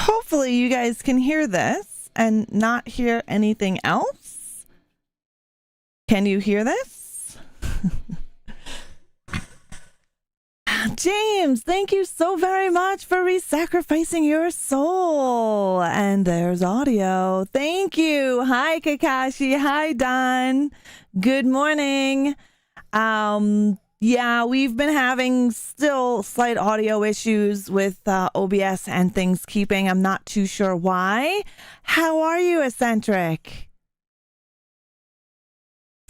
Hopefully you guys can hear this and not hear anything else. Can you hear this? James, thank you so very much for re-sacrificing your soul. And there's audio. Thank you. Hi, Kakashi. Hi, Don. Good morning. Yeah, we've been having still slight audio issues with OBS and things keeping. I'm not too sure why. How are you, Eccentric?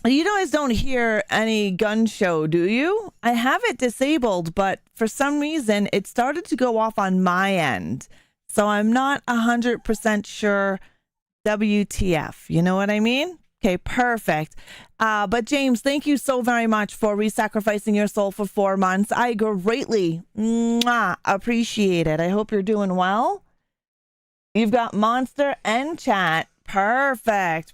You guys don't hear any gun show, do you? I have it disabled, but for some reason it started to go off on my end. So I'm not 100% sure WTF. You know what I mean? Okay, perfect. But James, thank you so very much for re-sacrificing your soul for 4 months. I greatly appreciate it. I hope you're doing well. You've got Monster and chat. Perfect.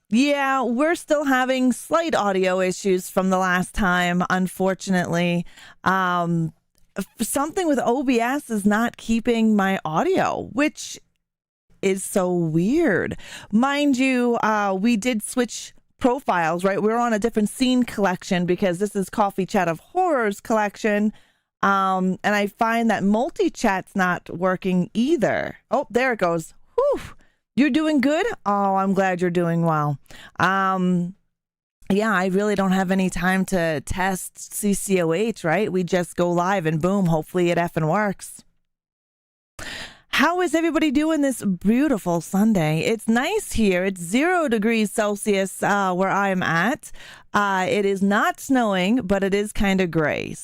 Yeah, we're still having slight audio issues from the last time, unfortunately. Something with OBS is not keeping my audio, which is so weird. Mind you, we did switch profiles, right? We're on a different scene collection because this is Coffee Chat of Horrors collection. And I find that multi-chat's not working either. Oh, there it goes. Whew. You're doing good? Oh, I'm glad you're doing well. Yeah, I really don't have any time to test CCOH, right? We just go live and boom, hopefully it effing works. How is everybody doing this beautiful Sunday? It's nice here. It's 0 degrees Celsius where I'm at. It is not snowing, but it is kind of gray.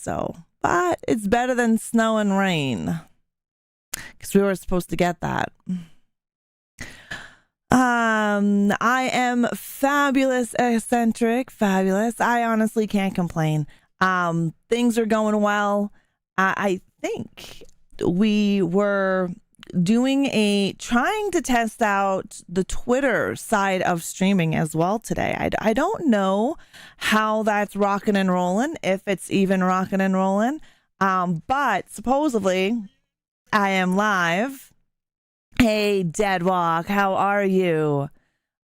But it's better than snow and rain because we were supposed to get that. I am fabulous, Eccentric, fabulous. I honestly can't complain. Things are going well. I think we were trying to test out the Twitter side of streaming as well today. I don't know how that's rocking and rolling, if it's even rocking and rolling. But supposedly I am live. Hey, Deadwalk, how are you?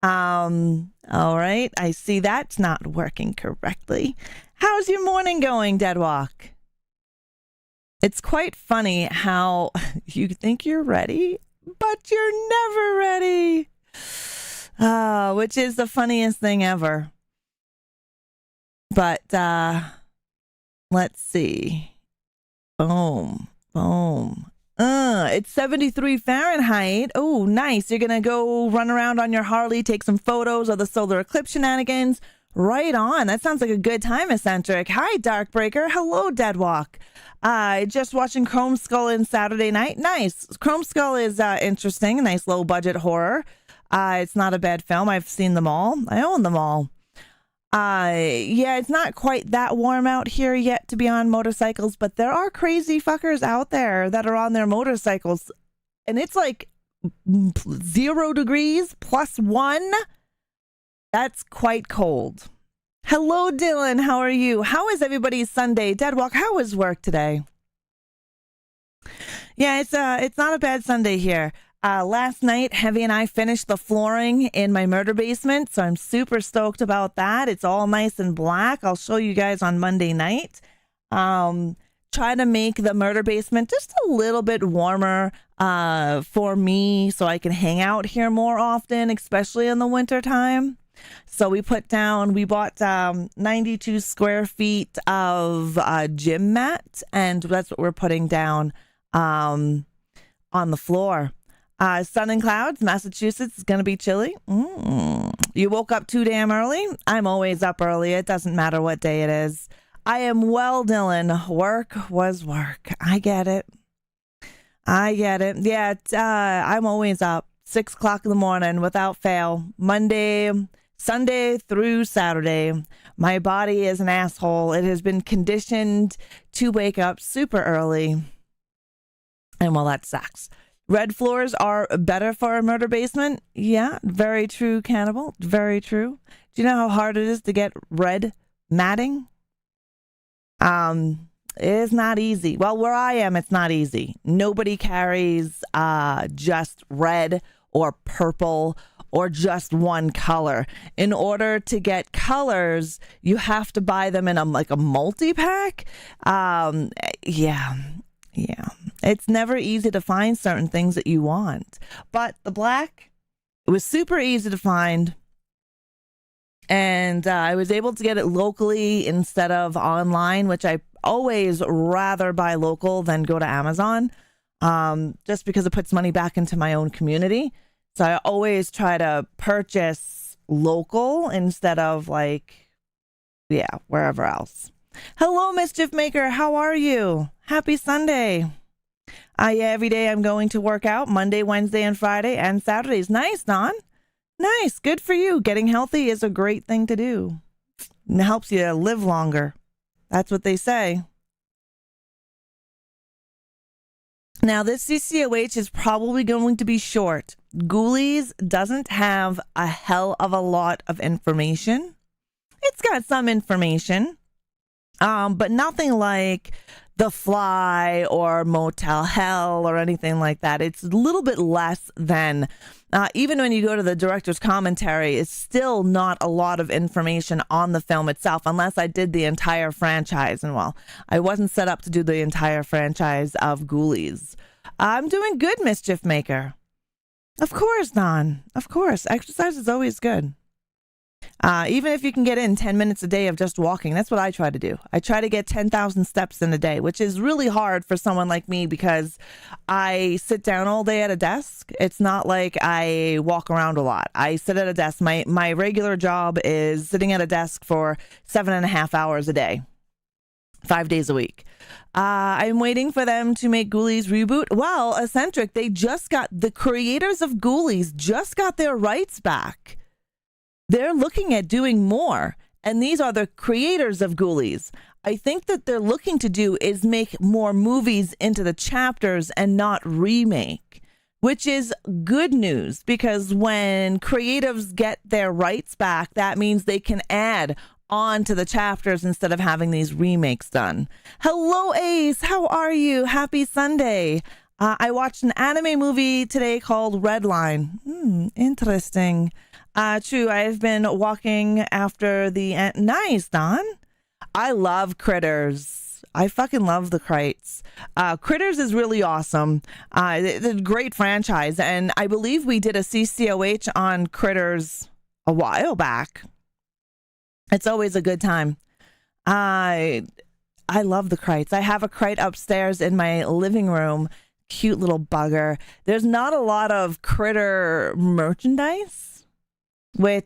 All right, I see that's not working correctly. How's your morning going, Deadwalk? It's quite funny how you think you're ready, but you're never ready. Which is the funniest thing ever. But let's see. Boom. It's 73 Fahrenheit. Oh, nice. You're going to go run around on your Harley, take some photos of the solar eclipse shenanigans. Right on. That sounds like a good time, Eccentric. Hi, Darkbreaker. Hello, Deadwalk. Just watching Chrome Skull in Saturday night. Nice. Chrome Skull is interesting. A nice low-budget horror. It's not a bad film. I've seen them all. I own them all. Yeah, it's not quite that warm out here yet to be on motorcycles, but there are crazy fuckers out there that are on their motorcycles, and it's like 0 degrees +1. That's quite cold. Hello, Dylan. How are you? How is everybody's Sunday? Deadwalk, how was work today? Yeah, it's not a bad Sunday here. Last night, Heavy and I finished the flooring in my murder basement, so I'm super stoked about that. It's all nice and black. I'll show you guys on Monday night. Try to make the murder basement just a little bit warmer for me so I can hang out here more often, especially in the winter time. So we bought 92 square feet of gym mat, and that's what we're putting down on the floor. Sun and clouds, Massachusetts is going to be chilly. You woke up too damn early? I'm always up early. It doesn't matter what day it is. I am well, Dylan. Work was work. I get it. Yeah, I'm always up 6 o'clock in the morning without fail. Sunday through Saturday. My body is an asshole. It has been conditioned to wake up super early. And well, that sucks. Red floors are better for a murder basement. Yeah, very true, Cannibal. Very true. Do you know how hard it is to get red matting? It is not easy. Well, where I am, it's not easy. Nobody carries just red or purple or just one color. In order to get colors, you have to buy them in a multi-pack. Yeah. It's never easy to find certain things that you want. But the black, it was super easy to find. And I was able to get it locally instead of online, which I always rather buy local than go to Amazon, just because it puts money back into my own community. So I always try to purchase local instead of wherever else. Hello, Mischief Maker. How are you? Happy Sunday. Every day I'm going to work out Monday, Wednesday, and Friday, and Saturdays. Nice, Don. Nice. Good for you. Getting healthy is a great thing to do. It helps you live longer. That's what they say. Now, this CCOH is probably going to be short. Ghoulies doesn't have a hell of a lot of information. It's got some information, but nothing like The Fly or Motel Hell or anything like that. It's a little bit less than, even when you go to the director's commentary, it's still not a lot of information on the film itself, unless I did the entire franchise. And well, I wasn't set up to do the entire franchise of Ghoulies. I'm doing good, Mischief Maker. Of course, Don. Of course. Exercise is always good. Even if you can get in 10 minutes a day of just walking, that's what I try to do. I try to get 10,000 steps in a day, which is really hard for someone like me because I sit down all day at a desk. It's not like I walk around a lot. I sit at a desk. My regular job is sitting at a desk for 7.5 hours a day, 5 days a week. I'm waiting for them to make Ghoulies reboot. Well, Eccentric, the creators of Ghoulies just got their rights back. They're looking at doing more. And these are the creators of Ghoulies. I think that they're looking to do is make more movies into the chapters and not remake, which is good news because when creatives get their rights back, that means they can add on to the chapters instead of having these remakes done. Hello, Ace. How are you? Happy Sunday. I watched an anime movie today called Redline. Interesting. True. I've been walking after the... Nice, Don. I love Critters. I fucking love the Frights. Critters is really awesome. It's a great franchise. And I believe we did a CCOH on Critters a while back. It's always a good time. I love the Frights. I have a Fright upstairs in my living room. Cute little bugger. There's not a lot of Critter merchandise,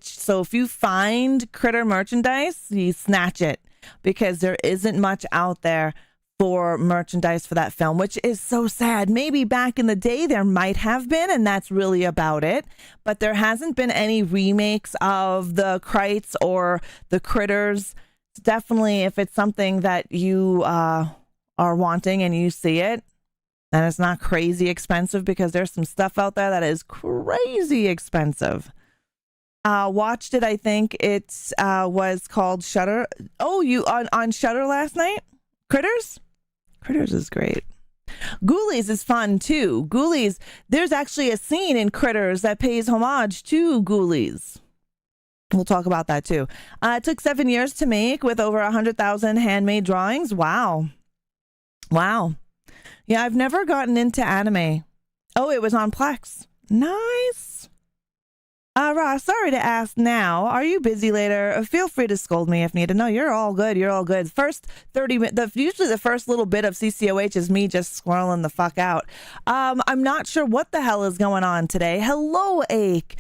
so if you find Critter merchandise, you snatch it because there isn't much out there for merchandise for that film, which is so sad. Maybe back in the day there might have been, and that's really about it. But there hasn't been any remakes of the Frights or the Critters. Definitely, if it's something that you are wanting and you see it, and it's not crazy expensive because there's some stuff out there that is crazy expensive. Watched it, I think it was called Shudder. Oh, you on Shudder last night? Critters? Critters is great. Ghoulies is fun too. Ghoulies, there's actually a scene in Critters that pays homage to Ghoulies. We'll talk about that too. It took 7 years to make with over 100,000 handmade drawings. Wow. Yeah, I've never gotten into anime. Oh, it was on Plex. Nice. Ross, sorry to ask now. Are you busy later? Feel free to scold me if needed. No, you're all good. First 30 minutes, usually the first little bit of CCOH is me just squirreling the fuck out. I'm not sure what the hell is going on today. Hello, Ake.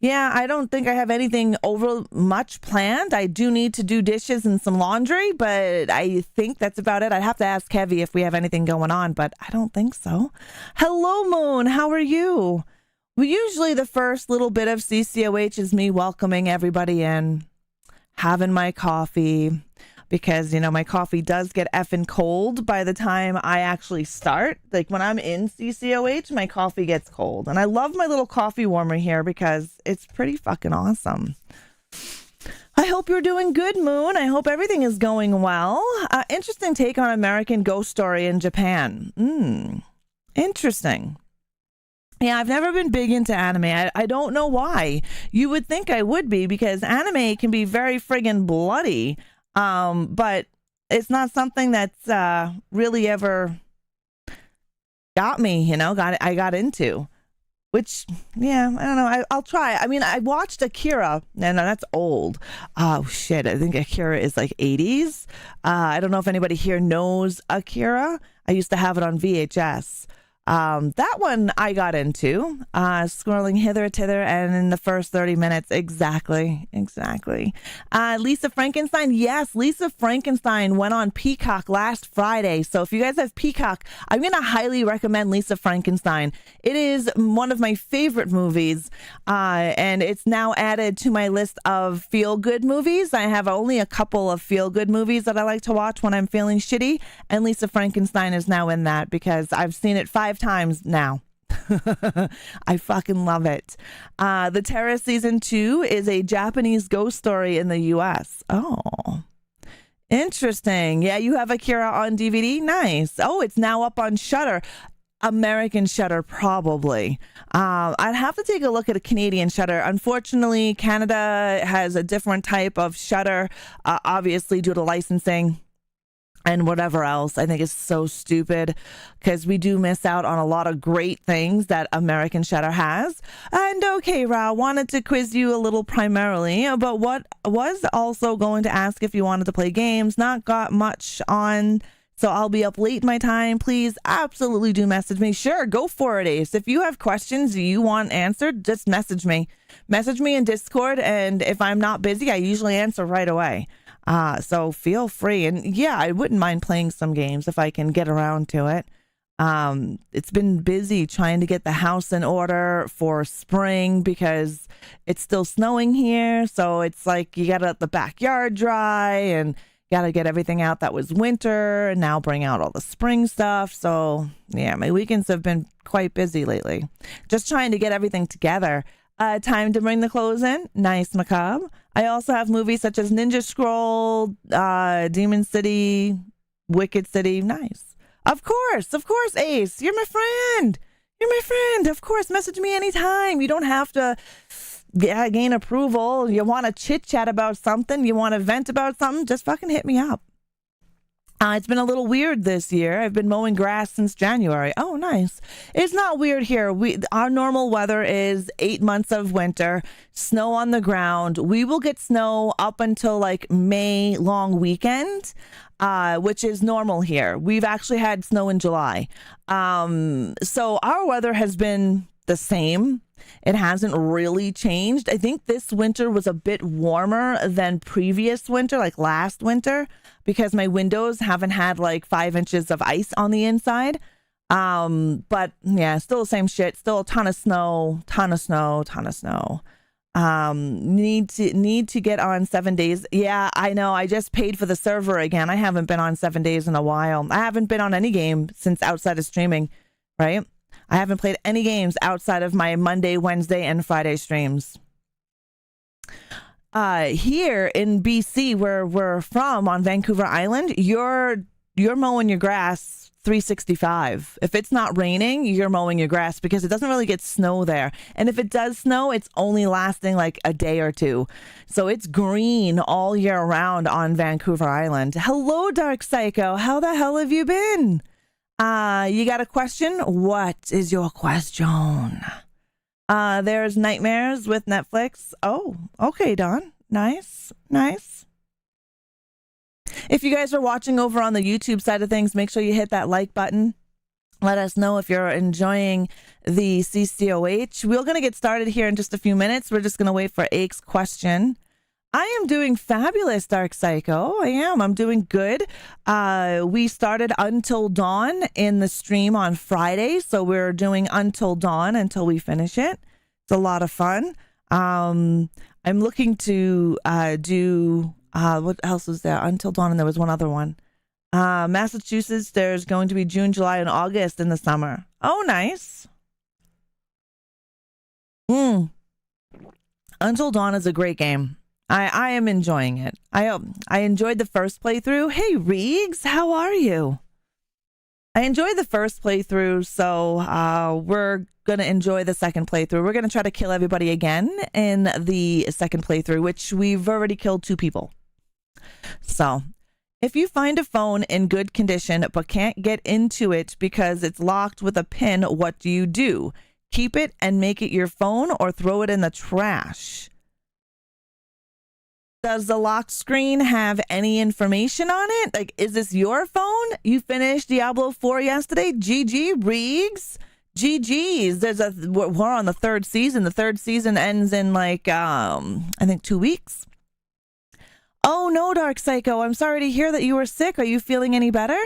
Yeah, I don't think I have anything over much planned. I do need to do dishes and some laundry, but I think that's about it. I'd have to ask Kevy if we have anything going on, but I don't think so. Hello, Moon. How are you? Well, usually the first little bit of CCOH is me welcoming everybody in, having my coffee, because, my coffee does get effing cold by the time I actually start. Like when I'm in CCOH, my coffee gets cold. And I love my little coffee warmer here because it's pretty fucking awesome. I hope you're doing good, Moon. I hope everything is going well. Interesting take on American Ghost Story in Japan. Interesting. Yeah, I've never been big into anime. I don't know why. You would think I would be, because anime can be very friggin' bloody. But it's not something that's really ever got me, I got into. Which, yeah, I don't know. I'll try. I mean, I watched Akira. No, that's old. Oh, shit. I think Akira is like 80s. I don't know if anybody here knows Akira. I used to have it on VHS. That one I got into, scrolling hither thither, and in the first 30 minutes, exactly. Lisa Frankenstein, yes, Lisa Frankenstein went on Peacock last Friday. So if you guys have Peacock, I'm going to highly recommend Lisa Frankenstein. It is one of my favorite movies, and it's now added to my list of feel-good movies. I have only a couple of feel-good movies that I like to watch when I'm feeling shitty, and Lisa Frankenstein is now in that because I've seen it 5 times now. I fucking love it. The Terror Season 2 is a Japanese ghost story in the US. Oh, interesting. Yeah, you have Akira on DVD. Nice. Oh, it's now up on Shudder. American Shudder, probably. I'd have to take a look at a Canadian Shudder. Unfortunately, Canada has a different type of Shudder, obviously due to licensing and whatever else. I think it's so stupid because we do miss out on a lot of great things that American Shudder has. And okay, Ra, wanted to quiz you a little primarily, but what was also going to ask if you wanted to play games. Not got much on, so I'll be up late my time. Please absolutely do message me. Sure, go for it, Ace. If you have questions you want answered, just message me. Message me in Discord, and if I'm not busy, I usually answer right away. So feel free. And yeah, I wouldn't mind playing some games if I can get around to it. It's been busy trying to get the house in order for spring because it's still snowing here. So it's like you got to let the backyard dry and got to get everything out that was winter and now bring out all the spring stuff. So yeah, my weekends have been quite busy lately. Just trying to get everything together. Time to bring the clothes in. Nice, macabre. I also have movies such as Ninja Scroll, Demon City, Wicked City. Nice. Of course, Ace. You're my friend. Of course, message me anytime. You don't have to gain approval. You want to chit chat about something. You want to vent about something. Just fucking hit me up. It's been a little weird this year. I've been mowing grass since January. Oh, nice. It's not weird here. Our normal weather is 8 months of winter, snow on the ground. We will get snow up until like May long weekend, which is normal here. We've actually had snow in July. So our weather has been the same. It hasn't really changed. I think this winter was a bit warmer than previous winter, like last winter, because my windows haven't had like 5 inches of ice on the inside. But yeah, still the same shit. Still a ton of snow. Need to get on 7 days. Yeah, I know. I just paid for the server again. I haven't been on 7 days in a while. I haven't been on any game since outside of streaming, right? I haven't played any games outside of my Monday, Wednesday, and Friday streams. Here in BC, where we're from on Vancouver Island, you're mowing your grass 365. If it's not raining, you're mowing your grass because it doesn't really get snow there. And if it does snow, it's only lasting like a day or two. So it's green all year round on Vancouver Island. Hello, Dark Psycho. How the hell have you been? You got a question? What is your question? There's Nightmares with Netflix. Oh, okay, Don. Nice. If you guys are watching over on the YouTube side of things, make sure you hit that like button. Let us know if you're enjoying the CCOH. We're going to get started here in just a few minutes. We're just going to wait for Ake's question. I am doing fabulous, Dark Psycho. I am. I'm doing good. We started Until Dawn in the stream on Friday, so we're doing Until Dawn until we finish it. It's a lot of fun. I'm looking to do what else was there? Until Dawn, and there was one other one. Massachusetts, there's going to be June, July, and August in the summer. Oh, nice. Until Dawn is a great game. I am enjoying it. I enjoyed the first playthrough. Hey, Reegs, how are you? I enjoyed the first playthrough, so we're going to enjoy the second playthrough. We're going to try to kill everybody again in the second playthrough, which we've already killed 2 people. So, if you find a phone in good condition but can't get into it because it's locked with a pin, what do you do? Keep it and make it your phone or throw it in the trash? Does the locked screen have any information on it? Like, is this your phone? You finished Diablo 4 yesterday? GG, Reegs. GG's. We're on the 3rd season. The 3rd season ends in like, I think 2 weeks. Oh no, Dark Psycho. I'm sorry to hear that you were sick. Are you feeling any better?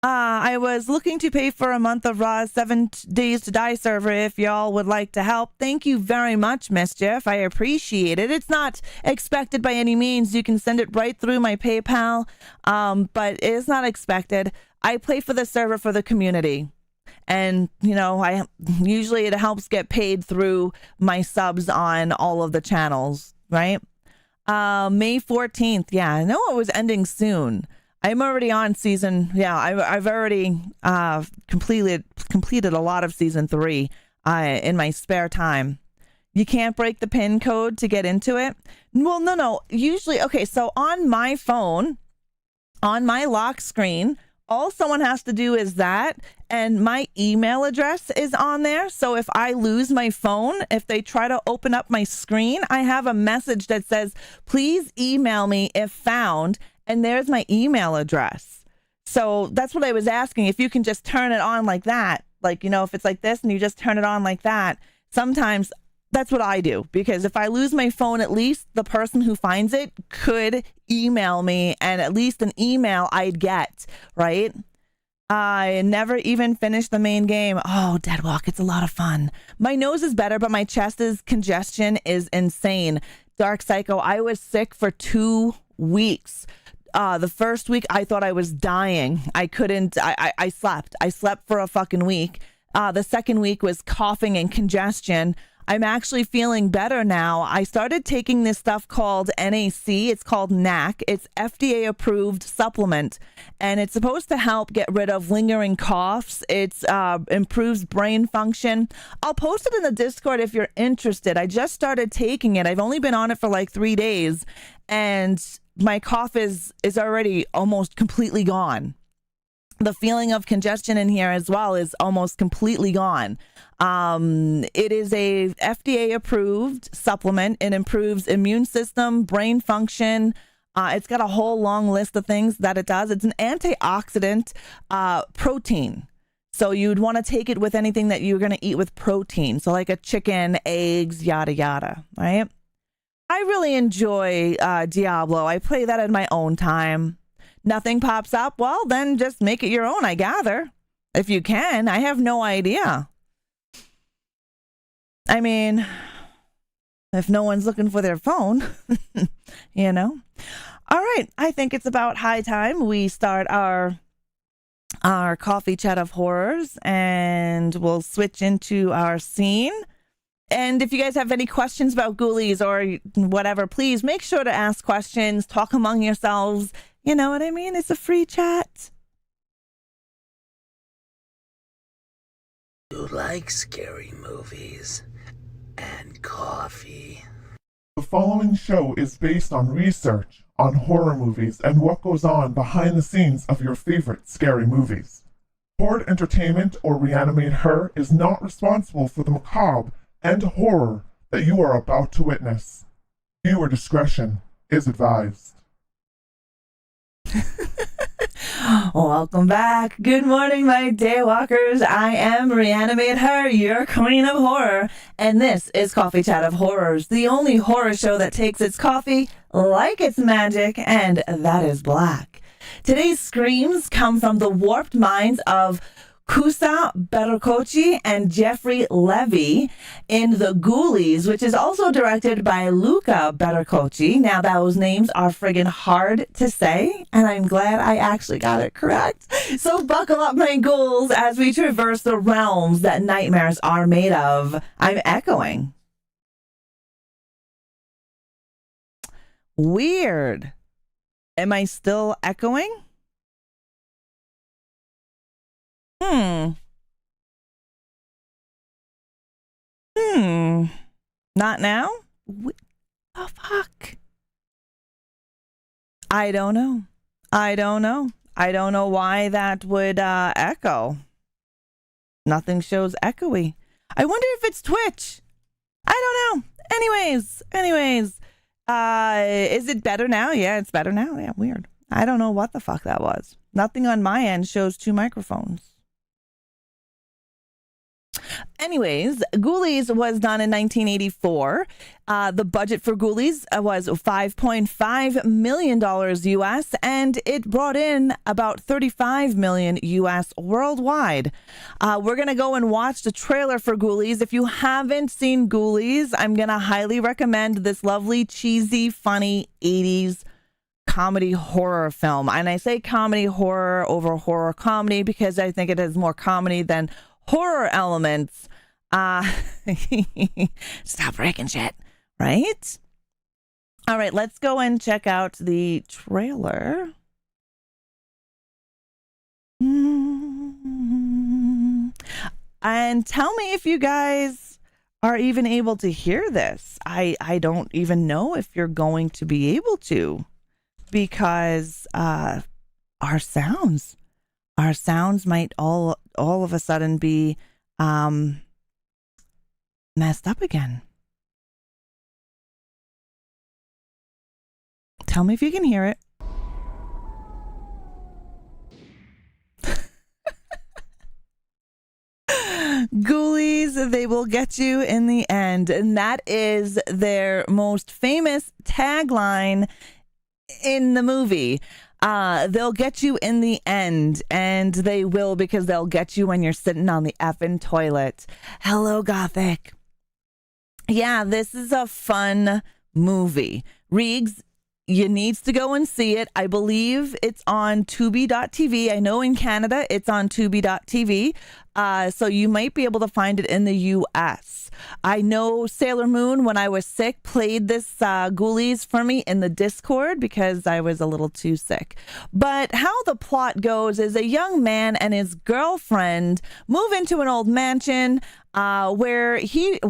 I was looking to pay for a month of Raw's 7 Days to Die server if y'all would like to help. Thank you very much, Mischief. I appreciate it. It's not expected by any means. You can send it right through my PayPal, but it is not expected. I play for the server for the community. And, you know, usually it helps get paid through my subs on all of the channels, right? May 14th. Yeah, I know it was ending soon. I'm already on season. Yeah, I've already completed a lot of season 3 in my spare time. You can't break the PIN code to get into it. Well, no. Usually, okay. So on my phone, on my lock screen, all someone has to do is that, and my email address is on there. So if I lose my phone, if they try to open up my screen, I have a message that says, please email me if found. And there's my email address. So that's what I was asking. If you can just turn it on like that, like, you know, if it's like this and you just turn it on like that, sometimes that's what I do. Because if I lose my phone, at least the person who finds it could email me, and at least an email I'd get, right? I never even finished the main game. Oh, Deadwalk, it's a lot of fun. My nose is better, but my chest's congestion is insane. Dark Psycho, I was sick for 2 weeks. The first week, I thought I was dying. I couldn't, I slept. I slept for a fucking week. The second week was coughing and congestion. I'm actually feeling better now. I started taking this stuff called NAC. It's called NAC. It's FDA approved supplement, and it's supposed to help get rid of lingering coughs. It improves brain function. I'll post it in the Discord if you're interested. I just started taking it. I've only been on it for like 3 days, and my cough is already almost completely gone. The feeling of congestion in here as well is almost completely gone. It is a FDA approved supplement. It improves immune system, brain function. It's got a whole long list of things that it does. It's an antioxidant protein. So you'd want to take it with anything that you're going to eat with protein. So like a chicken, eggs, yada, yada, right? I really enjoy Diablo. I play that in my own time. Nothing pops up. Well, then just make it your own, I gather. If you can. I have no idea. I mean, if no one's looking for their phone, you know. All right. I think it's about high time we start our coffee chat of horrors, and we'll switch into our scene. And if you guys have any questions about Ghoulies or whatever, please make sure to ask questions, talk among yourselves. You know what I mean? It's a free chat. You like scary movies and coffee. The following show is based on research on horror movies and what goes on behind the scenes of your favorite scary movies. Horde Entertainment or ReAnimateHer is not responsible for the macabre and horror that you are about to witness. Viewer discretion is advised. Welcome back. Good morning, my daywalkers. I am ReAnimateHer, your queen of horror, and this is Coffee Chat of Horrors, the only horror show that takes its coffee like it's magic, and that is black. Today's screams come from the warped minds of Luca Bercovici and Jeffrey Levy in The Ghoulies, which is also directed by Luca Bercovici. Now, those names are friggin' hard to say, and I'm glad I actually got it correct. So buckle up, my ghouls, as we traverse the realms that nightmares are made of. I'm echoing. Weird. Am I still echoing? Not now? What the fuck? I don't know. I don't know why that would echo. Nothing shows echoey. I wonder if it's Twitch. I don't know. Anyways, is it better now? Yeah, it's better now. Yeah, weird. I don't know what the fuck that was. Nothing on my end shows two microphones. Anyways, Ghoulies was done in 1984. The budget for Ghoulies was $5.5 million US, and it brought in about $35 million US worldwide. We're going to go and watch the trailer for Ghoulies. If you haven't seen Ghoulies, I'm going to highly recommend this lovely, cheesy, funny 80s comedy horror film. And I say comedy horror over horror comedy because I think it has more comedy than horror elements. Stop breaking shit, right? All right, let's go and check out the trailer. And tell me if you guys are even able to hear this. I don't even know if you're going to be able to, because our sounds might all of a sudden be messed up again. Tell me if you can hear it. Ghoulies, they will get you in the end. And that is their most famous tagline in the movie. They'll get you in the end, and they will, because they'll get you when you're sitting on the effing toilet. Hello, Gothic. Yeah, this is a fun movie. Reegs, you needs to go and see it. I believe it's on Tubi.tv. I know in Canada it's on Tubi.tv. So you might be able to find it in the US. I know Sailor Moon, when I was sick, played this Ghoulies for me in the Discord because I was a little too sick. But how the plot goes is a young man and his girlfriend move into an old mansion where he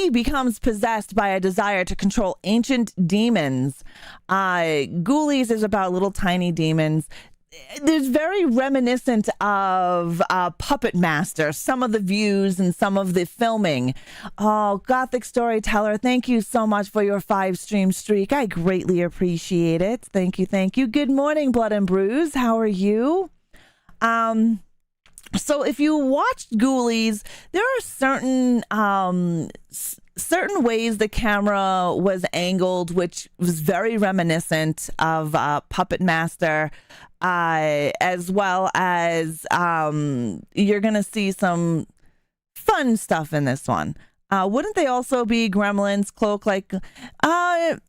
becomes possessed by a desire to control ancient demons. Ghoulies is about little tiny demons. There's very reminiscent of Puppet Master, some of the views and some of the filming. Oh, Gothic Storyteller, thank you so much for your 5-stream streak. I greatly appreciate it. Thank you. Good morning, Blood and Bruise. How are you? So if you watched Ghoulies, there are certain ways the camera was angled, which was very reminiscent of Puppet Master, as well as you're going to see some fun stuff in this one. Wouldn't they also be Gremlins cloak? No,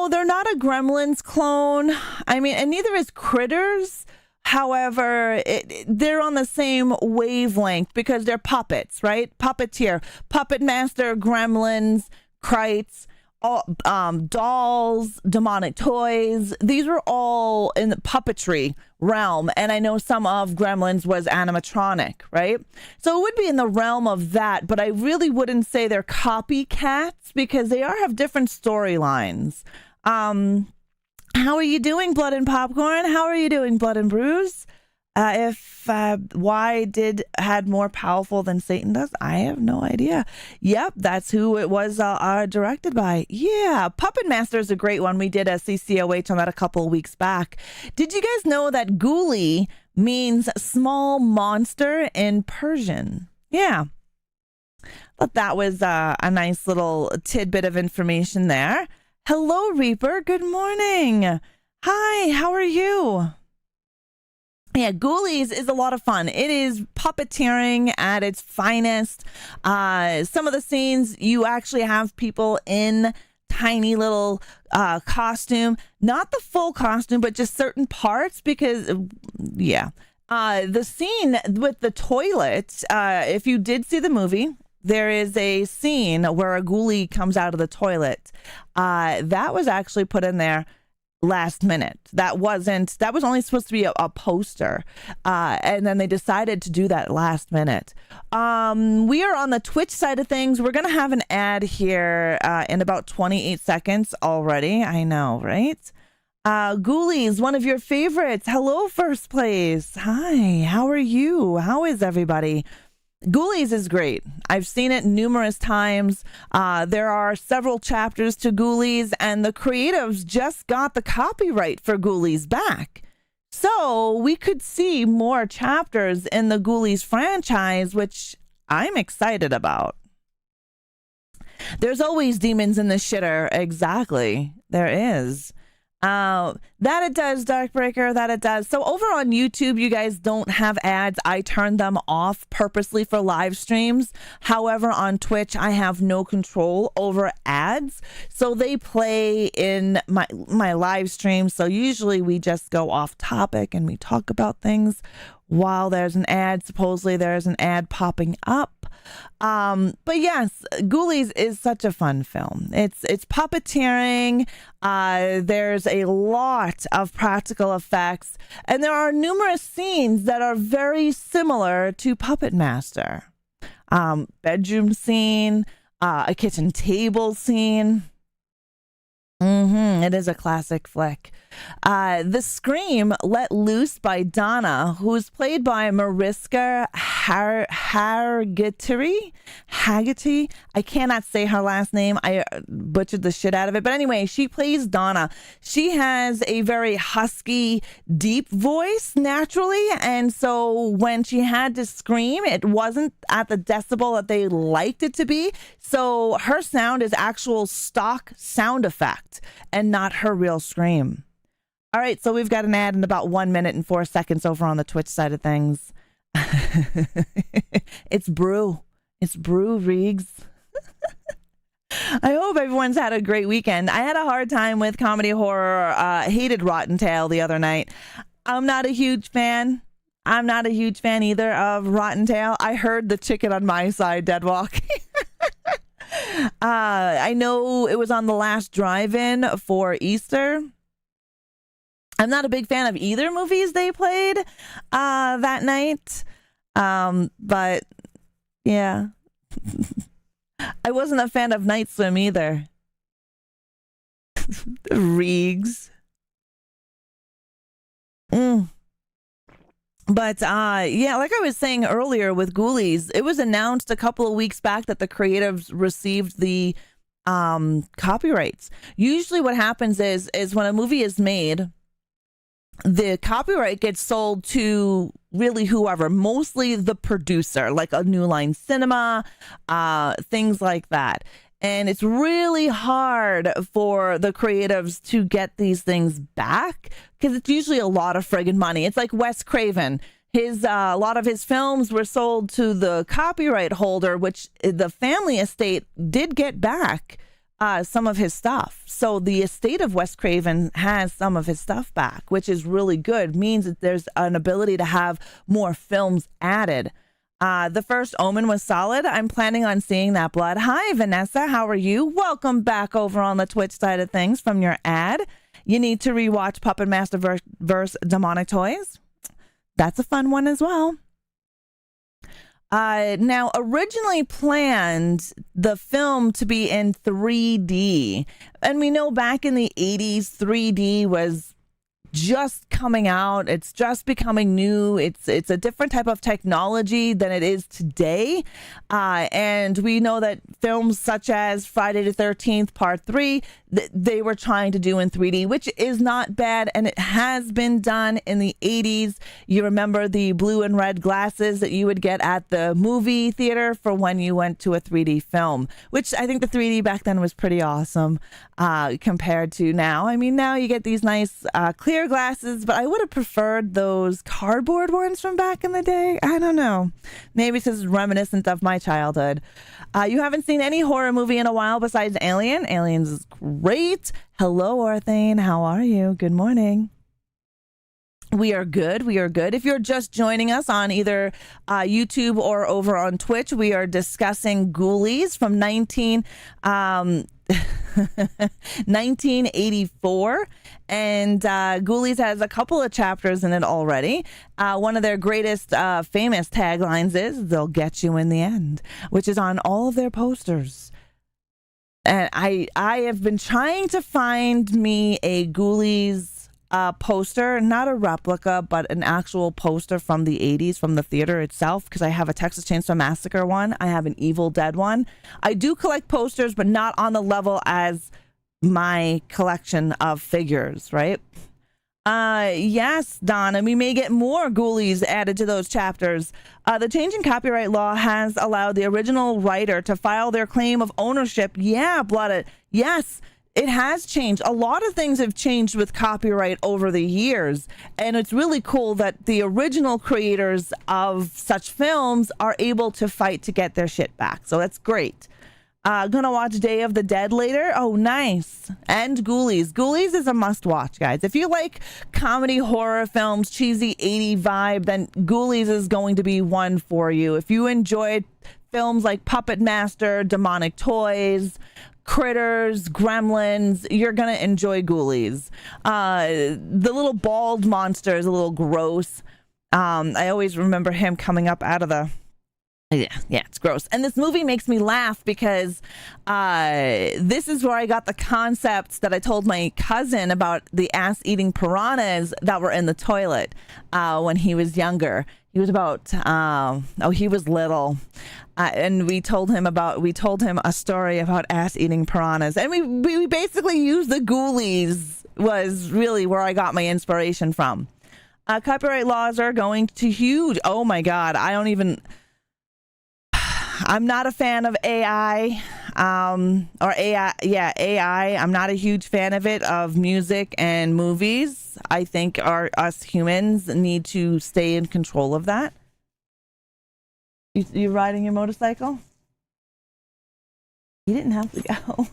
they're not a Gremlins clone. I mean, and neither is Critters. However, they're on the same wavelength because they're puppets, right? Puppeteer, Puppet Master, Gremlins, Frights, dolls, demonic toys. These were all in the puppetry realm. And I know some of Gremlins was animatronic, right? So it would be in the realm of that, but I really wouldn't say they're copycats because they have different storylines. How are you doing, Blood and Popcorn? How are you doing, Blood and Bruise? If Y had more powerful than Satan does, I have no idea. Yep, that's who it was directed by. Yeah, Puppet Master is a great one. We did a CCOH on that a couple of weeks back. Did you guys know that ghoulie means small monster in Persian? Yeah. But that was a nice little tidbit of information there. Hello, Reaper. Good morning. Hi, how are you? Yeah, Ghoulies is a lot of fun. It is puppeteering at its finest. Some of the scenes, you actually have people in tiny little costume. Not the full costume, but just certain parts because, yeah. The scene with the toilet, if you did see the movie, there is a scene where a ghoulie comes out of the toilet. That was actually put in there last minute. That was only supposed to be a poster. And then they decided to do that last minute. We are on the Twitch side of things. We're going to have an ad here in about 28 seconds already. I know, right? Ghoulies, one of your favorites. Hello, First Place. Hi, how are you? How is everybody? Ghoulies is great. I've seen it numerous times. There are several chapters to Ghoulies, and the creatives just got the copyright for Ghoulies back. So we could see more chapters in the Ghoulies franchise, which I'm excited about. There's always demons in the shitter. Exactly. There is. That it does, Darkbreaker, that it does. So over on YouTube, you guys don't have ads. I turned them off purposely for live streams. However, on Twitch, I have no control over ads. So they play in my live stream. So usually we just go off topic and we talk about things while there's an ad. Supposedly there's an ad popping up. But yes, Ghoulies is such a fun film. It's puppeteering. There's a lot of practical effects, and there are numerous scenes that are very similar to Puppet Master. Bedroom scene, a kitchen table scene. It is a classic flick. The Scream Let Loose by Donna, who's played by Mariska Hargitay. I cannot say her last name. I butchered the shit out of it. But anyway, she plays Donna. She has a very husky, deep voice naturally. And so when she had to scream, it wasn't at the decibel that they liked it to be. So her sound is actual stock sound effect and not her real scream. All right, so we've got an ad in about 1 minute and 4 seconds over on the Twitch side of things. It's Brew. It's Brew, Reegs. I hope everyone's had a great weekend. I had a hard time with comedy horror. Hated Rotten Tail the other night. I'm not a huge fan. I'm not a huge fan either of Rotten Tail. I heard the chicken on my side dead walk. I know it was on the last drive-in for Easter. I'm not a big fan of either movies they played that night. But yeah. I wasn't a fan of Night Swim either. Reegs. But yeah, like I was saying earlier with Ghoulies, it was announced a couple of weeks back that the creatives received the copyrights. Usually what happens is when a movie is made, the copyright gets sold to really whoever, mostly the producer, like a New Line Cinema, things like that. And it's really hard for the creatives to get these things back because it's usually a lot of friggin' money. It's like Wes Craven. A lot of his films were sold to the copyright holder, which the family estate did get back some of his stuff. So the estate of Wes Craven has some of his stuff back, which is really good. Means that there's an ability to have more films added. The first Omen was solid. I'm planning on seeing that blood. Hi, Vanessa. How are you? Welcome back over on the Twitch side of things from your ad. You need to rewatch Puppet Master vs. Demonic Toys. That's a fun one as well. Now, originally planned the film to be in 3D. And we know back in the 80s, 3D was just coming out. It's just becoming new. It's a different type of technology than it is today. And we know that films such as Friday the 13th Part 3, they were trying to do in 3D, which is not bad. And it has been done in the 80s. You remember the blue and red glasses that you would get at the movie theater for when you went to a 3D film, which I think the 3D back then was pretty awesome compared to now. I mean, now you get these nice clear glasses, but I would have preferred those cardboard ones from back in the day. I don't know. Maybe this is reminiscent of my childhood. You haven't seen any horror movie in a while besides Alien. Aliens is great. Hello, Orthane. How are you? Good morning. We are good. We are good. If you're just joining us on either YouTube or over on Twitch, we are discussing Ghoulies from 1984. And Ghoulies has a couple of chapters in it already. One of their greatest famous taglines is, "They'll get you in the end," which is on all of their posters. And I have been trying to find me a Ghoulies poster, not a replica, but an actual poster from the 80s from the theater itself, because I have a Texas Chainsaw Massacre one. I have an Evil Dead one. I do collect posters, but not on the level as my collection of figures, right? Yes, Donna, we may get more Ghoulies added to those chapters. The change in copyright law has allowed the original writer to file their claim of ownership. Yeah, Blooded. Yes, it has changed. A lot of things have changed with copyright over the years, and it's really cool that the original creators of such films are able to fight to get their shit back. So that's great. Gonna watch Day of the Dead later. Oh, nice. And Ghoulies. Ghoulies is a must watch, guys. If you like comedy horror films, cheesy 80 vibe, then Ghoulies is going to be one for you. If you enjoyed films like Puppet Master, Demonic Toys, Critters, Gremlins, you're gonna enjoy Ghoulies. The little bald monster is a little gross. I always remember him coming up out of the... Yeah, it's gross. And this movie makes me laugh because this is where I got the concepts that I told my cousin about the ass-eating piranhas that were in the toilet when he was younger. He was about, he was little. And we told him a story about ass-eating piranhas. And we basically used the Ghoulies was really where I got my inspiration from. Copyright laws are going to huge. Oh my God. I'm not a fan of AI, or AI. Yeah, AI. I'm not a huge fan of it, of music and movies. I think us humans need to stay in control of that. You riding your motorcycle? You didn't have to go.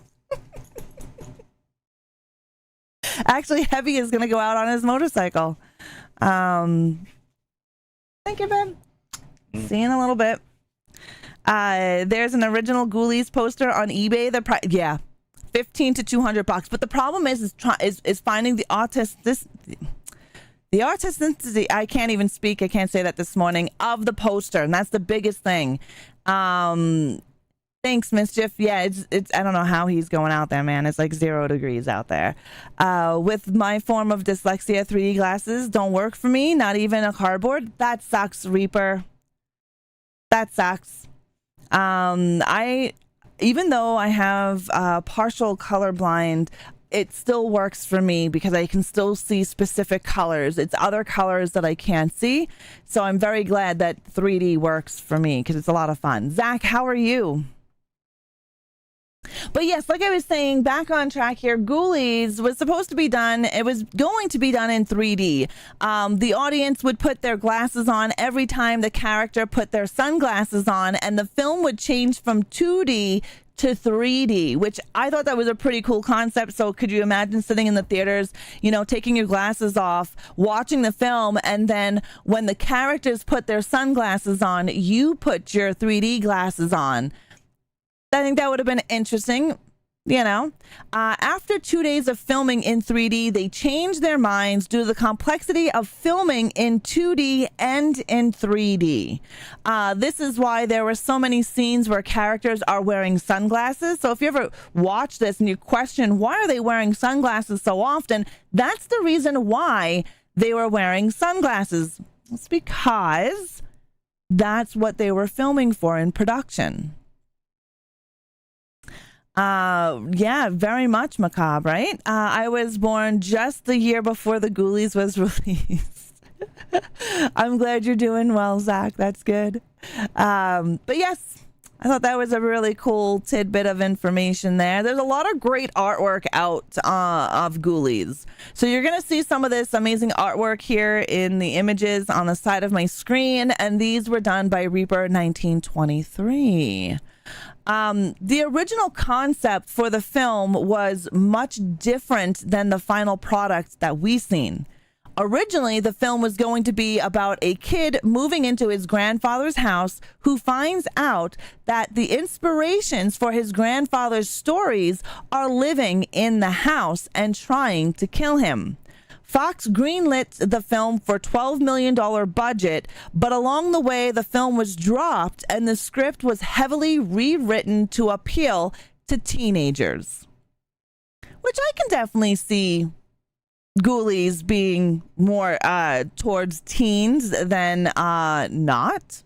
Actually, Heavy is going to go out on his motorcycle. Thank you, babe. See you in a little bit. There's an original Ghoulies poster on eBay. $15 to $200. But the problem is finding the artisticity. I can't even speak. I can't say that this morning, of the poster, and that's the biggest thing. Thanks, Mischief. Yeah, it's. I don't know how he's going out there, man. It's like 0 degrees out there. With my form of dyslexia, 3D glasses don't work for me. Not even a cardboard. That sucks, Reaper. That sucks. Even though I have partial colorblind, it still works for me because I can still see specific colors. It's other colors that I can't see. So I'm very glad that 3D works for me because it's a lot of fun. Zach, how are you? But yes, like I was saying, back on track here, Ghoulies was supposed to be done. It was going to be done in 3D. The audience would put their glasses on every time the character put their sunglasses on, and the film would change from 2D to 3D, which I thought that was a pretty cool concept. So could you imagine sitting in the theaters, taking your glasses off, watching the film, and then when the characters put their sunglasses on, you put your 3D glasses on? I think that would have been interesting, After 2 days of filming in 3D, they changed their minds due to the complexity of filming in 2D and in 3D. This is why there were so many scenes where characters are wearing sunglasses. So if you ever watch this and you question, why are they wearing sunglasses so often? That's the reason why they were wearing sunglasses. It's because that's what they were filming for in production. Yeah, very much macabre, right? I was born just the year before the Ghoulies was released. I'm glad you're doing well, Zach. That's good. But yes, I thought that was a really cool tidbit of information there. There's a lot of great artwork out of Ghoulies. So you're going to see some of this amazing artwork here in the images on the side of my screen. And these were done by Reaper 1923. The original concept for the film was much different than the final product that we've seen. Originally, the film was going to be about a kid moving into his grandfather's house who finds out that the inspirations for his grandfather's stories are living in the house and trying to kill him. Fox greenlit the film for $12 million budget, but along the way, the film was dropped and the script was heavily rewritten to appeal to teenagers. Which I can definitely see Ghoulies being more towards teens than not.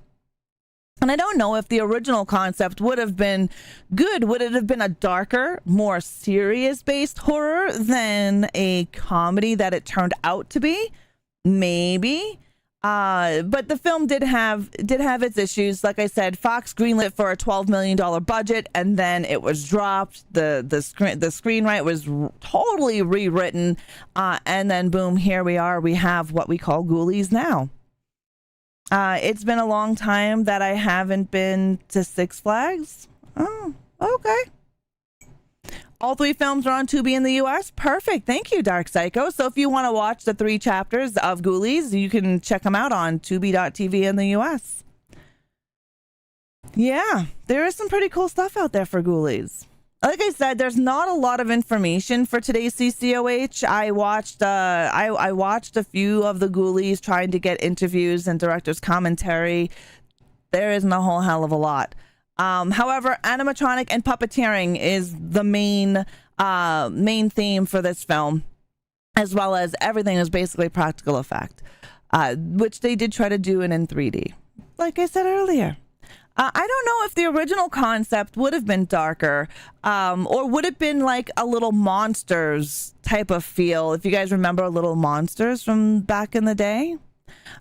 And I don't know if the original concept would have been good. Would it have been a darker, more serious-based horror than a comedy that it turned out to be? Maybe. But the film did have its issues. Like I said, Fox greenlit for a $12 million budget, and then it was dropped. The screenwrite was totally rewritten, and then boom, here we are. We have what we call Ghoulies now. It's been a long time that I haven't been to Six Flags. Oh, okay. All 3 films are on Tubi in the U.S. Perfect. Thank you, Dark Psycho. So if you want to watch the 3 chapters of Ghoulies, you can check them out on Tubi.tv in the U.S. Yeah, there is some pretty cool stuff out there for Ghoulies. Like I said, there's not a lot of information for today's CCOH. I watched a few of the Ghoulies trying to get interviews and director's commentary. There isn't a whole hell of a lot. However, animatronic and puppeteering is the main theme for this film, as well as everything is basically practical effect, which they did try to do in 3D. Like I said earlier. I don't know if the original concept would have been darker, or would have been like a Little Monsters type of feel. If you guys remember Little Monsters from back in the day,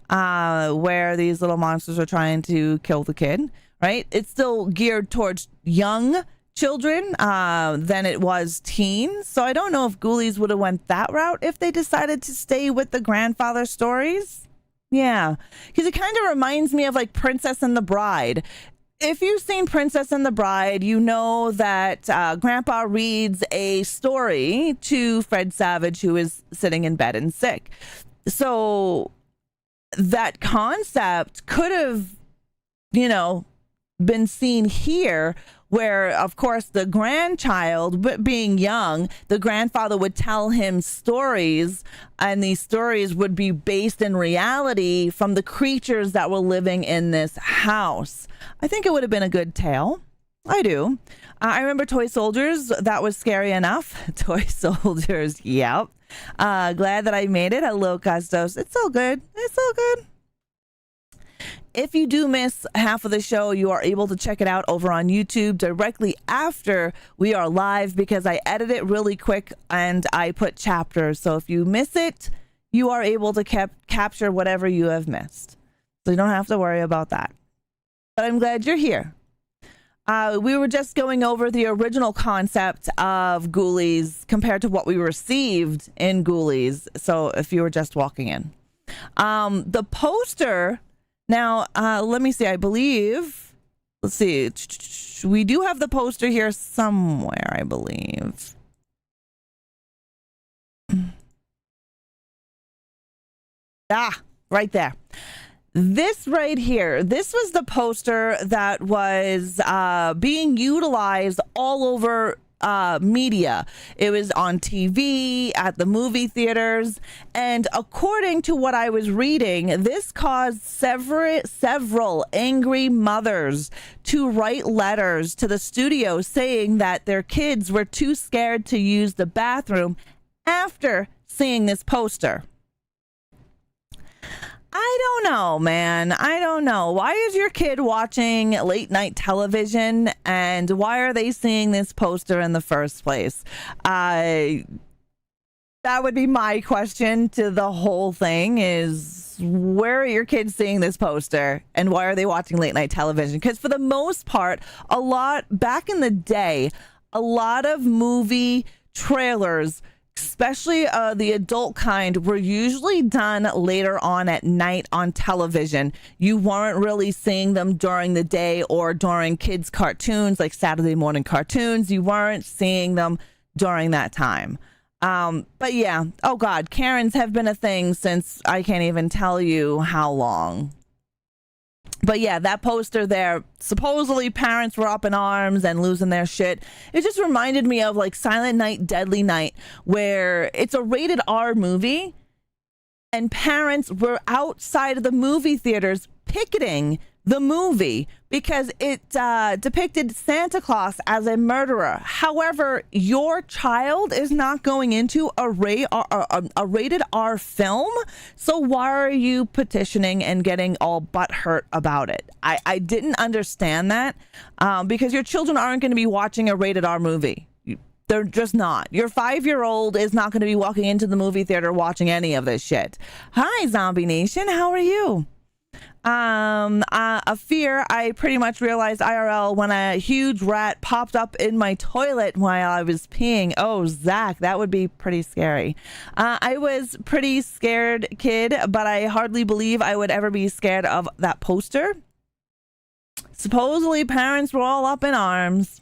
where these little monsters are trying to kill the kid, right? It's still geared towards young children than it was teens. So I don't know if Ghoulies would have went that route if they decided to stay with the grandfather stories. Yeah, because it kind of reminds me of like Princess and the Bride. If you've seen Princess and the Bride, you know that Grandpa reads a story to Fred Savage, who is sitting in bed and sick. So that concept could have, been seen here, where, of course, the grandchild, being young, the grandfather would tell him stories, and these stories would be based in reality from the creatures that were living in this house. I think it would have been a good tale. I do. I remember Toy Soldiers. That was scary enough. Toy Soldiers, yep. Glad that I made it. Hello, Costos. It's all good. It's all good. If you do miss half of the show, you are able to check it out over on YouTube directly after we are live, because I edit it really quick and I put chapters. So if you miss it, you are able to capture whatever you have missed. So you don't have to worry about that. But I'm glad you're here. We were just going over the original concept of Ghoulies compared to what we received in Ghoulies. So if you were just walking in. The poster... Now, let me see. I believe, let's see. We do have the poster here somewhere, I believe. Right there. This right here, this was the poster that was being utilized all over media. It was on TV, at the movie theaters, and according to what I was reading, this caused several angry mothers to write letters to the studio saying that their kids were too scared to use the bathroom after seeing this poster. I don't know, man. I don't know. Why is your kid watching late night television, and why are they seeing this poster in the first place? That would be my question to the whole thing, is where are your kids seeing this poster, and why are they watching late night television? Because for the most part, back in the day, a lot of movie trailers, especially the adult kind, were usually done later on at night on television. You weren't really seeing them during the day or during kids' cartoons, like Saturday morning cartoons. You weren't seeing them during that time. But yeah, oh God, Karens have been a thing since I can't even tell you how long. But yeah, that poster there, supposedly parents were up in arms and losing their shit. It just reminded me of like Silent Night, Deadly Night, where it's a rated R movie and parents were outside of the movie theaters picketing the movie because it depicted Santa Claus as a murderer. However, your child is not going into a rated R film, so why are you petitioning and getting all butthurt about it? I didn't understand that because your children aren't going to be watching a rated R movie. They're just not. Your 5-year-old is not going to be walking into the movie theater watching any of this shit. Hi, Zombie Nation. How are you? A fear I pretty much realized IRL when a huge rat popped up in my toilet while I was peeing. Oh, Zach, that would be pretty scary. I was pretty scared kid, but I hardly believe I would ever be scared of that poster. Supposedly parents were all up in arms.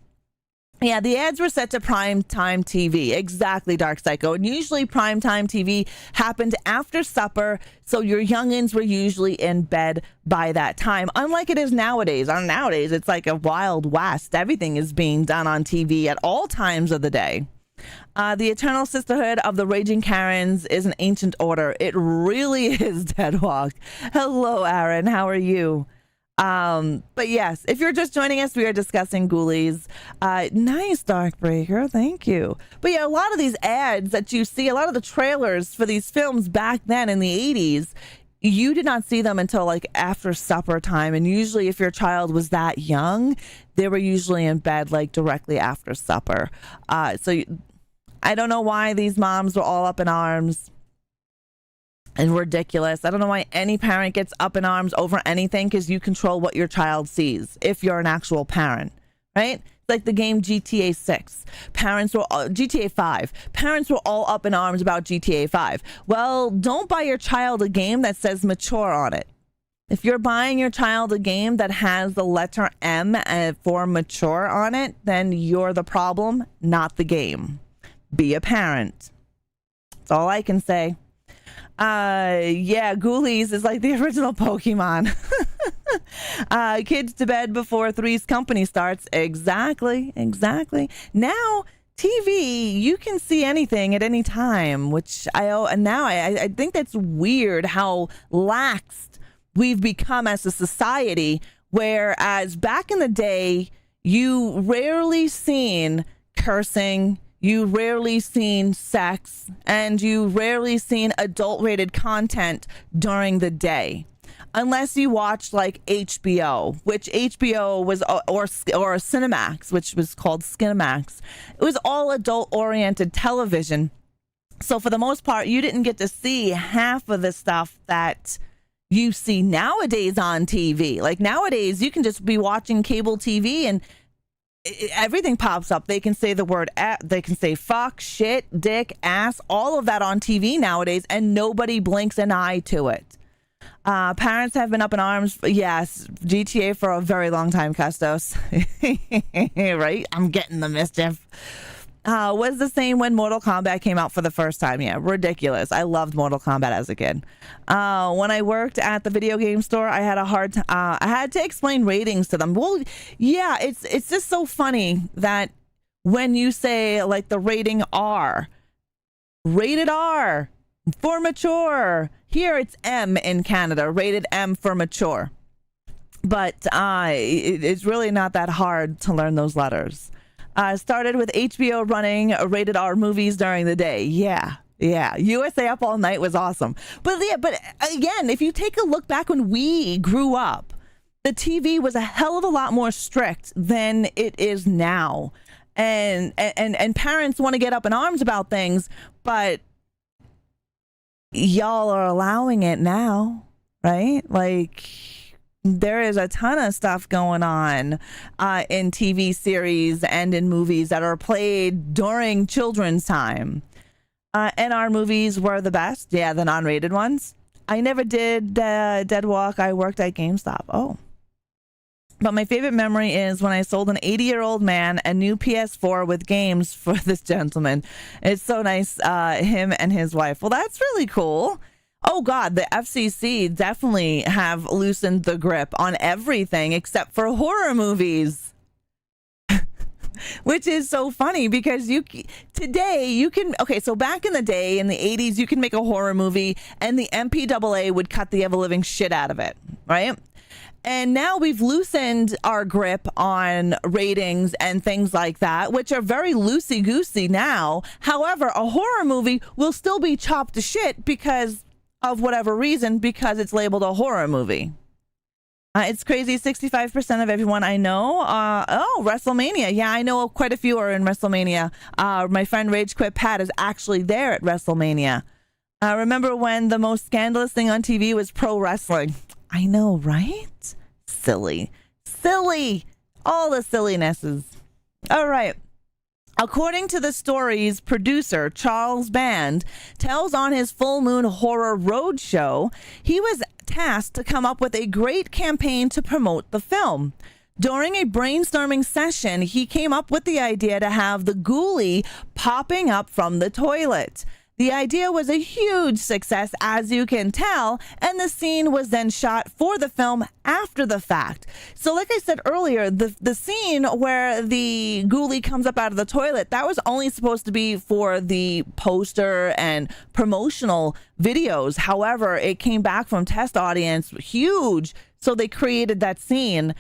Yeah, the ads were set to primetime TV. Exactly, Dark Psycho. And usually primetime TV happened after supper, so your youngins were usually in bed by that time. Unlike it is nowadays. Nowadays, it's like a wild west. Everything is being done on TV at all times of the day. The Eternal Sisterhood of the Raging Karens is an ancient order. It really is, Deadwalk. Hello, Aaron. How are you? But yes, if you're just joining us, we are discussing Ghoulies. Nice, Darkbreaker, thank you. But yeah, a lot of these ads that you see, a lot of the trailers for these films back then in the 80s, you did not see them until like after supper time. And usually if your child was that young, they were usually in bed like directly after supper. I don't know why these moms were all up in arms and ridiculous. I don't know why any parent gets up in arms over anything, because you control what your child sees if you're an actual parent, right? It's like the game GTA 6. GTA 5. Parents were all up in arms about GTA 5. Well, don't buy your child a game that says mature on it. If you're buying your child a game that has the letter M for mature on it, then you're the problem, not the game. Be a parent. That's all I can say. Yeah, Ghoulies is like the original Pokemon. Kids to bed before Three's Company starts. Exactly. Now TV, you can see anything at any time, which I think that's weird how laxed we've become as a society, whereas back in the day you rarely seen cursing, you rarely seen sex, and you rarely seen adult-rated content during the day. Unless you watched like HBO, which HBO was, or Cinemax, which was called Skinemax. It was all adult-oriented television. So for the most part, you didn't get to see half of the stuff that you see nowadays on TV. Like nowadays, you can just be watching cable TV and everything pops up. They can say the word, they can say fuck, shit, dick, ass, all of that on TV nowadays, and nobody blinks an eye to it. Parents have been up in arms. Yes, GTA for a very long time, Custos. Right? I'm getting the mischief. Was the same when Mortal Kombat came out for the first time. Yeah, ridiculous. I loved Mortal Kombat as a kid. When I worked at the video game store, I had I had to explain ratings to them. Well, yeah, it's just so funny that when you say like the rating R, rated R for mature. Here it's M in Canada, rated M for mature. But it's really not that hard to learn those letters. Started with HBO running rated R movies during the day. Yeah. USA Up All Night was awesome. But again, if you take a look back when we grew up, the TV was a hell of a lot more strict than it is now. And parents want to get up in arms about things, but y'all are allowing it now, right? Like, there is a ton of stuff going on in TV series and in movies that are played during children's time. And our movies were the best. Yeah, the non-rated ones. I never did Dead Walk. I worked at GameStop. Oh. But my favorite memory is when I sold an 80-year-old man a new PS4 with games for this gentleman. It's so nice, him and his wife. Well, that's really cool. Oh, God, the FCC definitely have loosened the grip on everything except for horror movies. Which is so funny because today you can, okay, so back in the day in the 80s, you can make a horror movie and the MPAA would cut the ever-living shit out of it, right? And now we've loosened our grip on ratings and things like that, which are very loosey-goosey now. However, a horror movie will still be chopped to shit because of whatever reason, because it's labeled a horror movie. It's crazy. 65% of everyone I know. WrestleMania. Yeah, I know quite a few are in WrestleMania. My friend Rage Quit Pat is actually there at WrestleMania. Remember when the most scandalous thing on TV was pro wrestling? I know, right? Silly. All the sillinesses. All right. According to the story's producer, Charles Band, tells on his Full Moon Horror Roadshow, he was tasked to come up with a great campaign to promote the film. During a brainstorming session, he came up with the idea to have the ghoulie popping up from the toilet. The idea was a huge success, as you can tell, and the scene was then shot for the film after the fact. So like I said earlier, the scene where the ghoulie comes up out of the toilet, that was only supposed to be for the poster and promotional videos. However, it came back from test audience huge, so they created that scene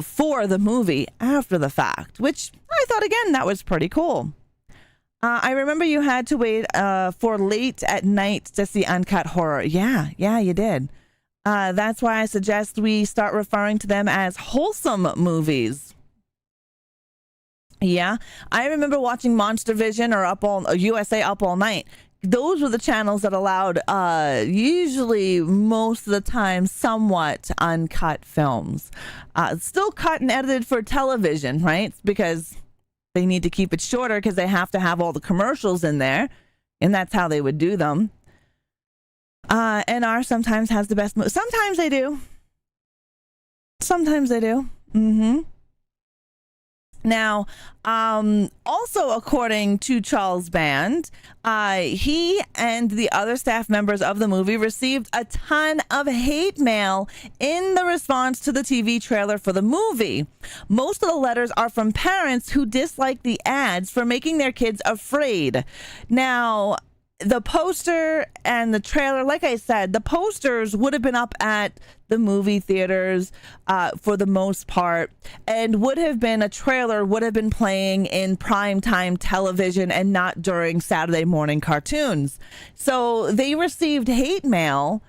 for the movie after the fact, which I thought, again, that was pretty cool. I remember you had to wait for late at night to see uncut horror. Yeah, you did. That's why I suggest we start referring to them as wholesome movies. Yeah, I remember watching Monster Vision or USA Up All Night. Those were the channels that allowed, usually most of the time, somewhat uncut films. Still cut and edited for television, right? Because they need to keep it shorter because they have to have all the commercials in there, and that's how they would do them. NR sometimes has the best movies. Sometimes they do. Now, also according to Charles Band, he and the other staff members of the movie received a ton of hate mail in the response to the TV trailer for the movie. Most of the letters are from parents who dislike the ads for making their kids afraid. Now, the poster and the trailer, like I said, the posters would have been up at the movie theaters for the most part, and a trailer would have been playing in primetime television and not during Saturday morning cartoons. So they received hate mail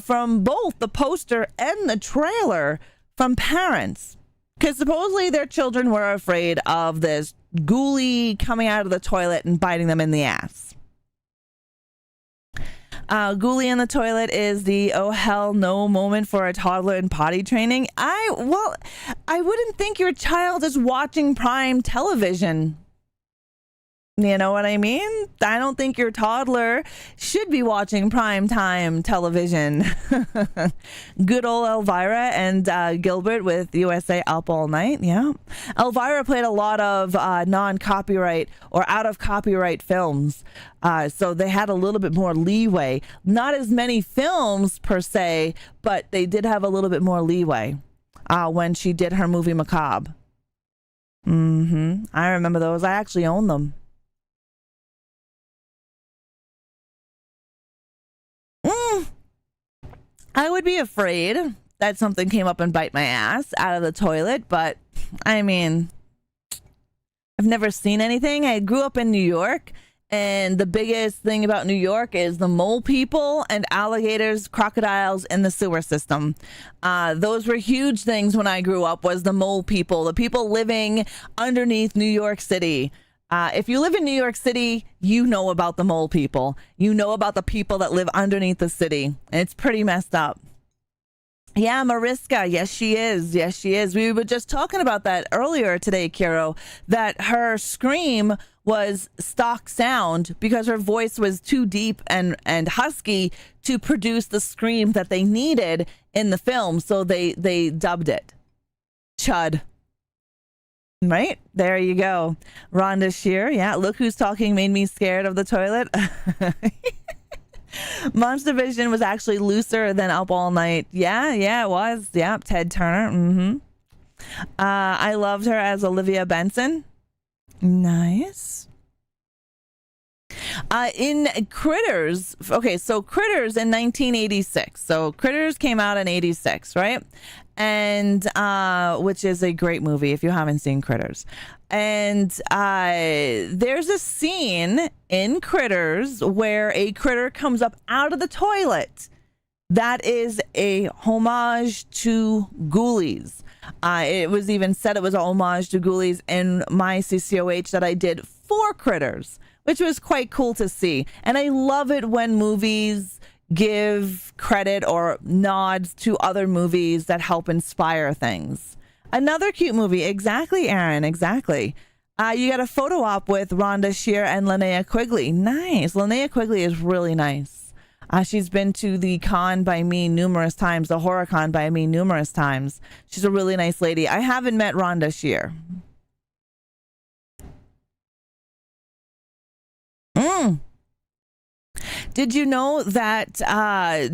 from both the poster and the trailer from parents, because supposedly their children were afraid of this ghoulie coming out of the toilet and biting them in the ass. Ghoulie in the toilet is the oh hell no moment for a toddler in potty training. I wouldn't think your child is watching prime television. You know what I mean? I don't think your toddler should be watching primetime television. Good old Elvira and Gilbert with USA Up All Night. Yeah. Elvira played a lot of non-copyright or out of copyright films. So they had a little bit more leeway. Not as many films per se, but they did have a little bit more leeway when she did her movie Macabre. I remember those. I actually own them. I would be afraid that something came up and bite my ass out of the toilet, but I mean, I've never seen anything. I grew up in New York, and the biggest thing about New York is the mole people and alligators, crocodiles in the sewer system. Those were huge things when I grew up, was the mole people, the people living underneath New York City. If you live in New York City, you know about the mole people. You know about the people that live underneath the city. And it's pretty messed up. Yeah, Mariska. Yes, she is. Yes, she is. We were just talking about that earlier today, Kiro, that her scream was stock sound because her voice was too deep and husky to produce the scream that they needed in the film. So they dubbed it. chud. Right? There you go. Rhonda Shear. Yeah, look who's talking made me scared of the toilet. Monster Vision was actually looser than Up All Night. Yeah, it was. Yeah, Ted Turner. I loved her as Olivia Benson. Nice. In Critters, okay, so Critters in 1986. So Critters came out in 86, right? And which is a great movie if you haven't seen Critters. And there's a scene in Critters where a critter comes up out of the toilet. That is a homage to Ghoulies. It was even said it was a homage to Ghoulies in my CCOH that I did for Critters, which was quite cool to see. And I love it when movies give credit or nods to other movies that help inspire things. Another cute movie. Exactly, Aaron. Exactly. You got a photo op with Rhonda Shear and Linnea Quigley. Nice. Linnea Quigley is really nice. She's been to the con by me numerous times, the horror con by me numerous times. She's a really nice lady. I haven't met Rhonda Shear. Did you know that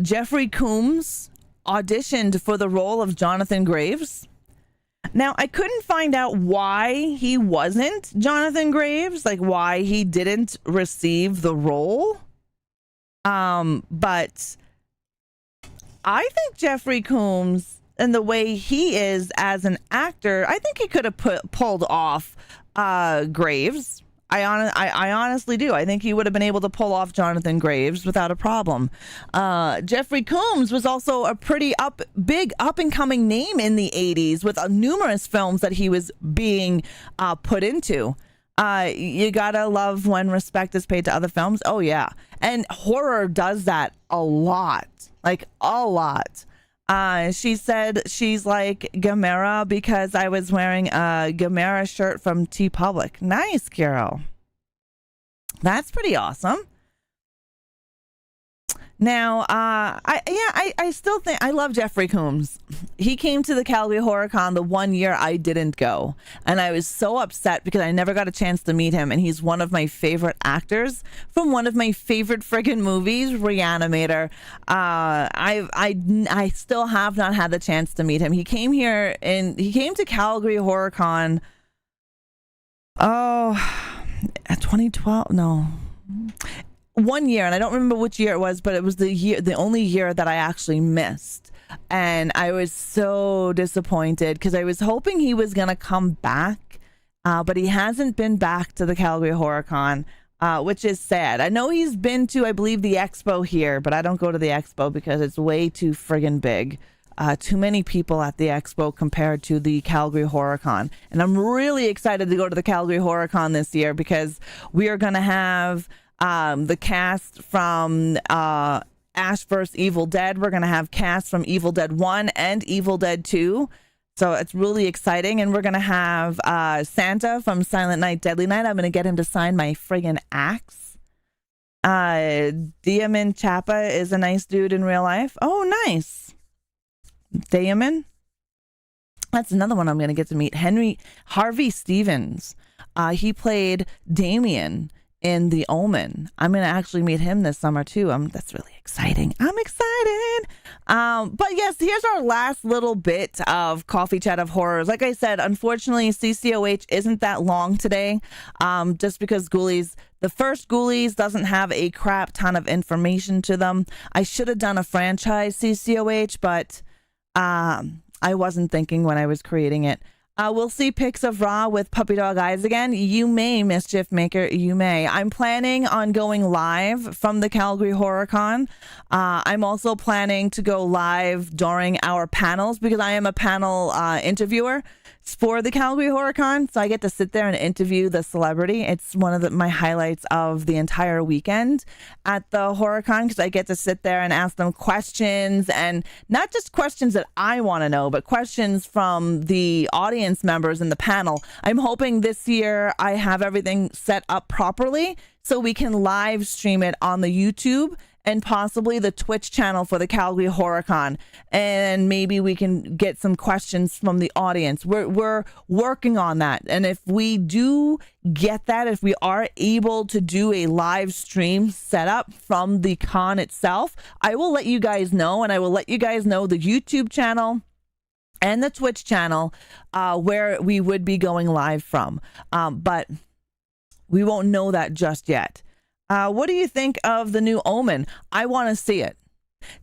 Jeffrey Combs auditioned for the role of Jonathan Graves? Now, I couldn't find out why he wasn't Jonathan Graves, like why he didn't receive the role. But I think Jeffrey Combs and the way he is as an actor, I think he could have pulled off Graves. I honestly do. I think he would have been able to pull off Jonathan Graves without a problem. Jeffrey Combs was also a pretty big up and coming name in the 80s with numerous films that he was being put into. You gotta love when respect is paid to other films. Oh yeah. And horror does that a lot, like a lot. She said she's like Gamera because I was wearing a Gamera shirt from TeePublic. Nice, girl. That's pretty awesome. Now, I still think I love Jeffrey Combs. He came to the Calgary Horror Con the one year I didn't go, and I was so upset because I never got a chance to meet him. And he's one of my favorite actors from one of my favorite friggin' movies, ReAnimateHer. I still have not had the chance to meet him. He came here and he came to Calgary Horror Con. 2012? No. One year, and I don't remember which year it was, but it was the only year that I actually missed. And I was so disappointed because I was hoping he was going to come back, but he hasn't been back to the Calgary Horror Con, which is sad. I know he's been to, I believe, the expo here, but I don't go to the expo because it's way too friggin' big. Too many people at the expo compared to the Calgary Horror Con. And I'm really excited to go to the Calgary Horror Con this year because we are going to have the cast from Ash vs. Evil Dead. We're going to have cast from Evil Dead 1 and Evil Dead 2. So it's really exciting. And we're going to have Santa from Silent Night, Deadly Night. I'm going to get him to sign my friggin' axe. Diamond Chapa is a nice dude in real life. Oh, nice. Diamond. That's another one I'm going to get to meet. Harvey Stevens. He played Damien in The Omen. I'm going to actually meet him this summer too. That's really exciting. I'm excited. But yes, here's our last little bit of Coffee Chat of Horrors. Like I said, unfortunately, CCOH isn't that long today. Just because the first Ghoulies doesn't have a crap ton of information to them. I should have done a franchise CCOH, but I wasn't thinking when I was creating it. We'll see pics of Ra with puppy dog eyes again. You may, Mischief Maker, you may. I'm planning on going live from the Calgary Horror Con. I'm also planning to go live during our panels because I am a panel interviewer for the Calgary Horror Con. So I get to sit there and interview the celebrity. It's one of my highlights of the entire weekend at the Horror Con because I get to sit there and ask them questions, and not just questions that I want to know, but questions from the audience members in the panel. I'm hoping this year I have everything set up properly so we can live stream it on the YouTube and possibly the Twitch channel for the Calgary HorrorCon. And maybe we can get some questions from the audience. We're working on that. And if we do get that, if we are able to do a live stream setup from the con itself, I will let you guys know, and I will let you guys know the YouTube channel and the Twitch channel where we would be going live from. But we won't know that just yet. What do you think of the new Omen? I want to see it.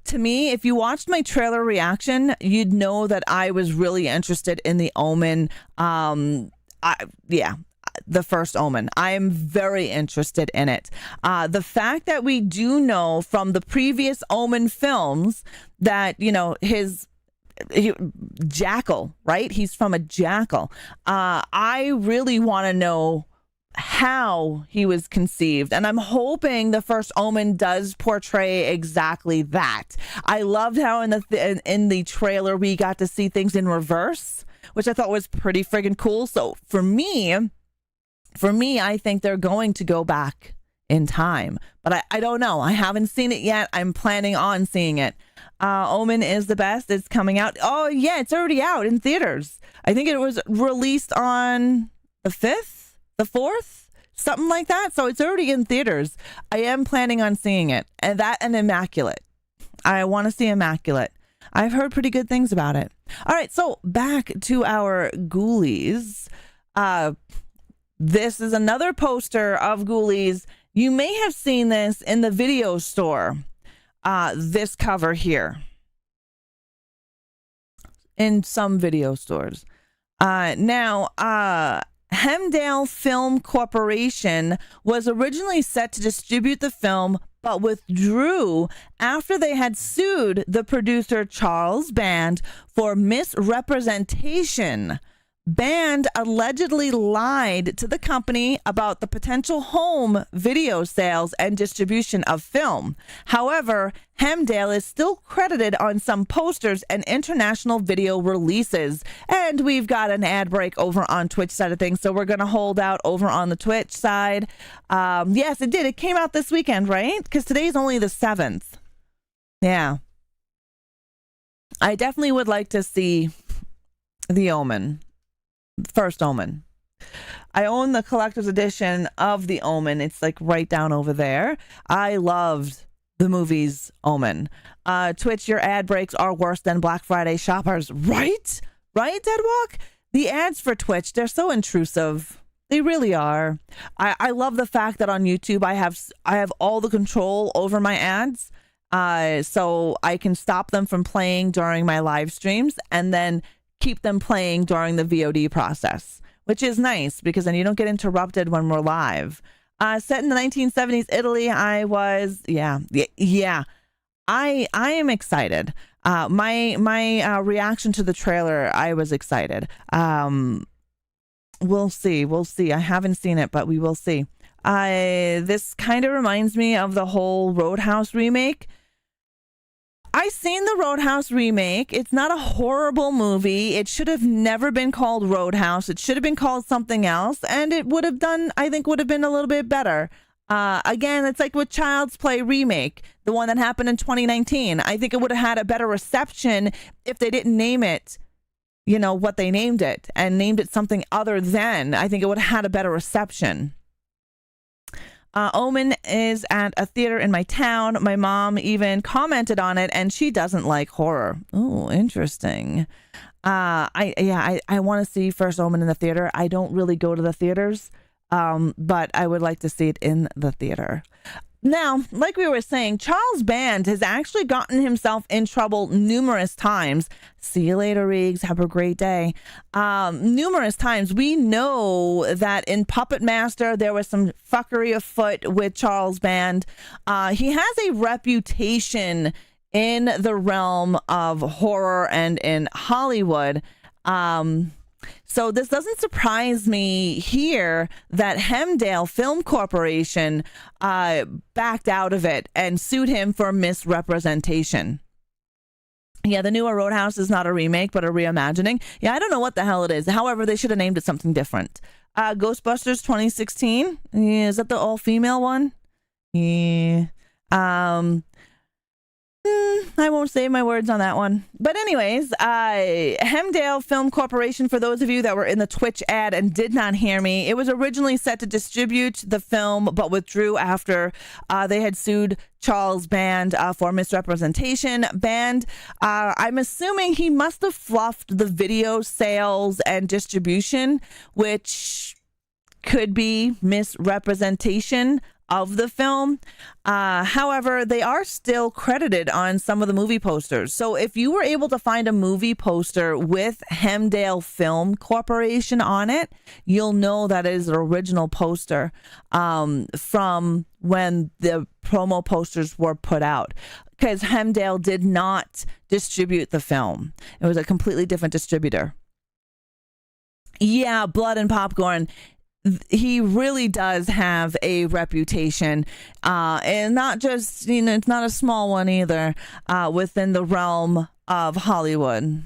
To me, if you watched my trailer reaction, you'd know that I was really interested in the Omen. The first Omen. I am very interested in it. The fact that we do know from the previous Omen films that, jackal, right? He's from a jackal. I really want to know how he was conceived, and I'm hoping the first Omen does portray exactly that. I loved how in the trailer we got to see things in reverse, which I thought was pretty friggin' cool. So for me, I think they're going to go back in time, but I don't know. I haven't seen it yet. I'm planning on seeing it. Omen is the best. It's coming out. Oh yeah, it's already out in theaters. I think it was released on the 5th. The 4th, something like that. So it's already in theaters. I am planning on seeing it, and Immaculate. I want to see Immaculate. I've heard pretty good things about it. All right, so back to our Ghoulies. This is another poster of Ghoulies. You may have seen this in the video store. This cover here in some video stores. Hemdale Film Corporation was originally set to distribute the film, but withdrew after they had sued the producer Charles Band for misrepresentation. Band allegedly lied to the company about the potential home video sales and distribution of film. However, Hemdale is still credited on some posters and international video releases. And we've got an ad break over on Twitch side of things, so we're going to hold out over on the Twitch side. Yes, it did. It came out this weekend, right? Because today's only the 7th. Yeah. I definitely would like to see The Omen. First Omen. I own the collector's edition of The Omen. It's like right down over there. I loved the movie's Omen. Twitch, your ad breaks are worse than Black Friday shoppers. Right, Deadwalk? The ads for Twitch, they're so intrusive. They really are. I love the fact that on YouTube I have all the control over my ads. So I can stop them from playing during my live streams and then keep them playing during the VOD process, which is nice because then you don't get interrupted when we're live. Set in the 1970s Italy, I was, I am excited. My reaction to the trailer, I was excited. We'll see. I haven't seen it, but we will see. This kind of reminds me of the whole Roadhouse remake. I seen the Roadhouse remake. It's not a horrible movie. It should have never been called Roadhouse. It should have been called something else, and it would have been a little bit better. Again, it's like with Child's Play remake, the one that happened in 2019. I think it would have had a better reception if they didn't name it, what they named it, and named it something other than. I think it would have had a better reception. Omen is at a theater in my town. My mom even commented on it, and she doesn't like horror. Oh, interesting. I want to see First Omen in the theater. I don't really go to the theaters, but I would like to see it in the theater. Now, like we were saying, Charles Band has actually gotten himself in trouble numerous times. See you later, Riggs. Have a great day. Numerous times. We know that in Puppet Master, there was some fuckery afoot with Charles Band. He has a reputation in the realm of horror and in Hollywood. So this doesn't surprise me here that Hemdale Film Corporation backed out of it and sued him for misrepresentation. Yeah, the newer Roadhouse is not a remake, but a reimagining. Yeah, I don't know what the hell it is. However, they should have named it something different. Ghostbusters 2016. Yeah, is that the all-female one? Yeah. I won't say my words on that one. But anyways, Hemdale Film Corporation, for those of you that were in the Twitch ad and did not hear me, it was originally set to distribute the film, but withdrew after they had sued Charles Band for misrepresentation. Band, I'm assuming he must have fluffed the video sales and distribution, which could be misrepresentation of the film. However, they are still credited on some of the movie posters. So if you were able to find a movie poster with Hemdale Film Corporation on it, you'll know that it is an original poster from when the promo posters were put out, because Hemdale did not distribute the film. It was a completely different distributor. Yeah, Blood and Popcorn. He really does have a reputation, and not just, it's not a small one either, within the realm of Hollywood.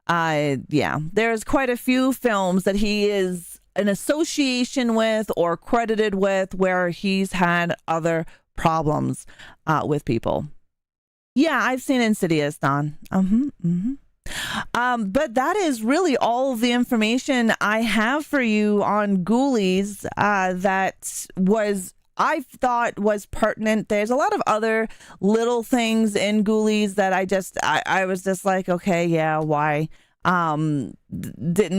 There's quite a few films that he is in association with or credited with where he's had other problems with people. Yeah, I've seen Insidious, Don. But that is really all of the information I have for you on Ghoulies that I thought was pertinent. There's a lot of other little things in Ghoulies that I was just like, okay, yeah, why? Didn't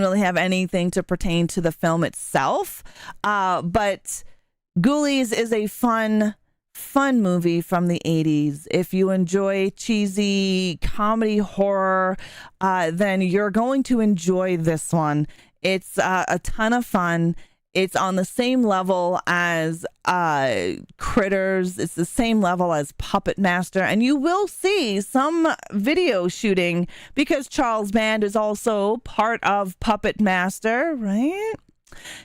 really have anything to pertain to the film itself. But Ghoulies is a fun movie from the 80s. If you enjoy cheesy comedy horror, then you're going to enjoy this one. It's a ton of fun. It's on the same level as Critters. It's the same level as Puppet Master. And you will see some video shooting because Charles Band is also part of Puppet Master, right?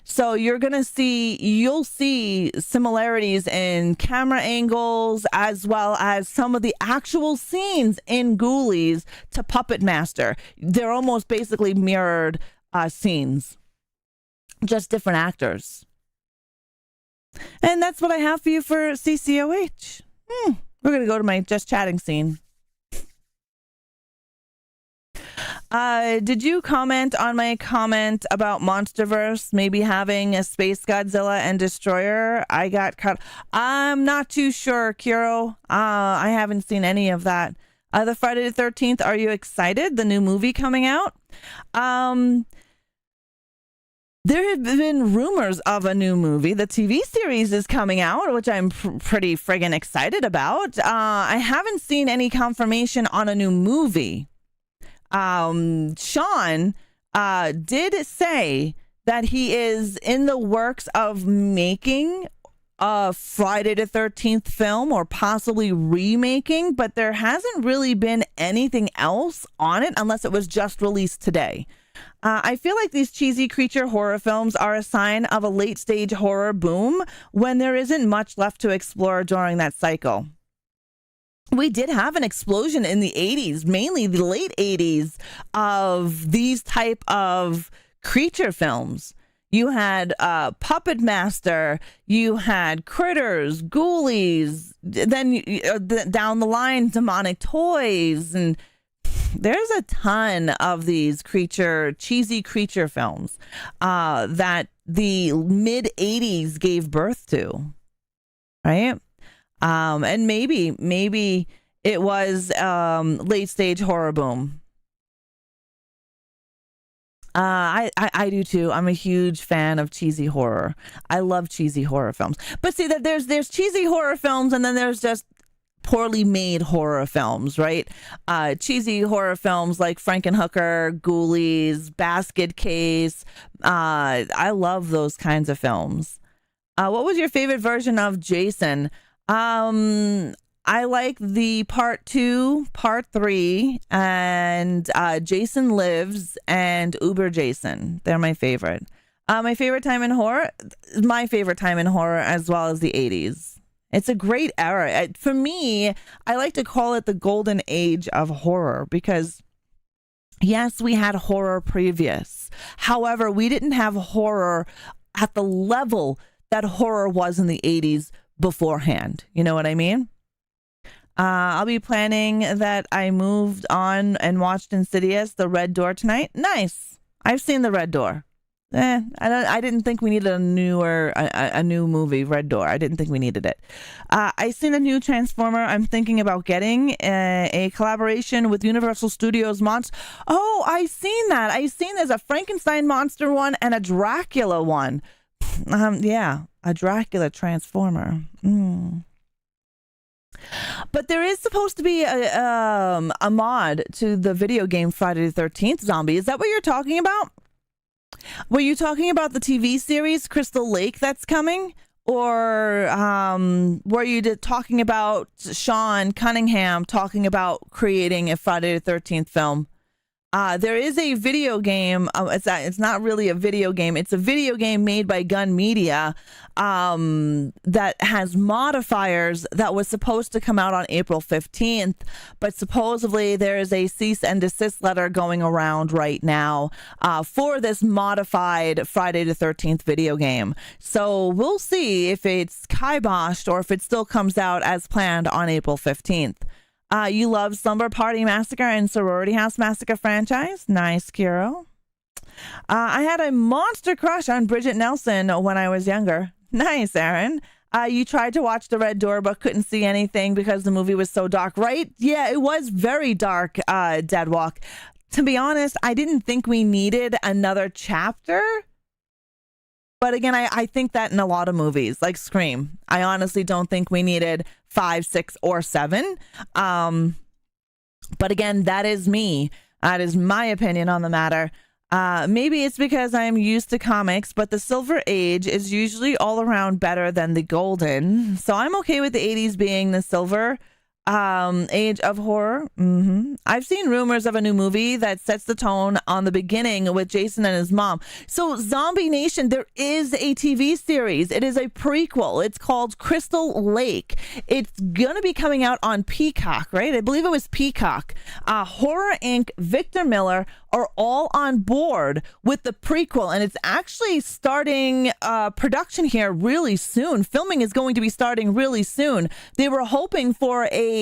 So you'll see similarities in camera angles as well as some of the actual scenes in Ghoulies to Puppet Master. They're almost basically mirrored scenes, just different actors. And that's what I have for you for CCOH. We're going to go to my just chatting scene. Did you comment on my comment about MonsterVerse maybe having a Space Godzilla and Destroyer? I got cut. I'm not too sure, Kiro. I haven't seen any of that. The Friday the 13th, are you excited? The new movie coming out? There have been rumors of a new movie. The TV series is coming out, which I'm pretty friggin' excited about. I haven't seen any confirmation on a new movie. Sean did say that he is in the works of making a Friday the 13th film or possibly remaking, but there hasn't really been anything else on it unless it was just released today. I feel like these cheesy creature horror films are a sign of a late stage horror boom when there isn't much left to explore during that cycle. We did have an explosion in the 80s, mainly the late 80s, of these type of creature films. You had Puppet Master, you had Critters, Ghoulies, then down the line, Demonic Toys, and there's a ton of these cheesy creature films that the mid 80s gave birth to, right? And maybe it was late stage horror boom. I do too. I'm a huge fan of cheesy horror. I love cheesy horror films. But see that there's cheesy horror films and then there's just poorly made horror films, right? Cheesy horror films like Frankenhooker, Ghoulies, Basket Case. I love those kinds of films. What was your favorite version of Jason? I like the part 2, part 3, and Jason Lives and Uber Jason. They're my favorite. My favorite time in horror as well as the 80s. It's a great era. For me, I like to call it the golden age of horror because, yes, we had horror previous. However, we didn't have horror at the level that horror was in the 80s beforehand. You know what I mean? I'll be planning that I moved on and watched Insidious, The Red Door tonight. Nice. I've seen The Red Door. I didn't think we needed a new movie, Red Door. I didn't think we needed it. I seen a new Transformer. I'm thinking about getting a collaboration with Universal Studios monster. Oh, I seen that. I seen there's a Frankenstein monster one and a Dracula one. Yeah, a Dracula Transformer. But there is supposed to be a mod to the video game Friday the 13th Zombie. Is that what you're talking about? Were you talking about the TV series Crystal Lake that's coming? Or were you talking about Sean Cunningham talking about creating a Friday the 13th film? There is a video game. It's not really a video game. It's a video game made by Gun Media that has modifiers that was supposed to come out on April 15th. But supposedly there is a cease and desist letter going around right now for this modified Friday the 13th video game. So we'll see if it's kiboshed or if it still comes out as planned on April 15th. You love Slumber Party Massacre and Sorority House Massacre franchise. Nice, Kiro. I had a monster crush on Bridget Nelson when I was younger. Nice, Aaron. You tried to watch The Red Door but couldn't see anything because the movie was so dark, right? Yeah, it was very dark, Deadwalk. To be honest, I didn't think we needed another chapter. But again, I think that in a lot of movies, like Scream, I honestly don't think we needed 5, 6, or 7. But again, that is me. That is my opinion on the matter. Maybe it's because I'm used to comics, but the Silver Age is usually all around better than the Golden. So I'm okay with the 80s being the Silver age of horror. I've seen rumors of a new movie that sets the tone on the beginning with Jason and his mom. So Zombie Nation, there is a TV series. It is a prequel. It's called Crystal Lake. It's gonna be coming out on Peacock, right? I believe it was Peacock. Horror Inc., Victor Miller are all on board with the prequel, and it's actually starting production here really soon. Filming is going to be starting really soon. They were hoping for a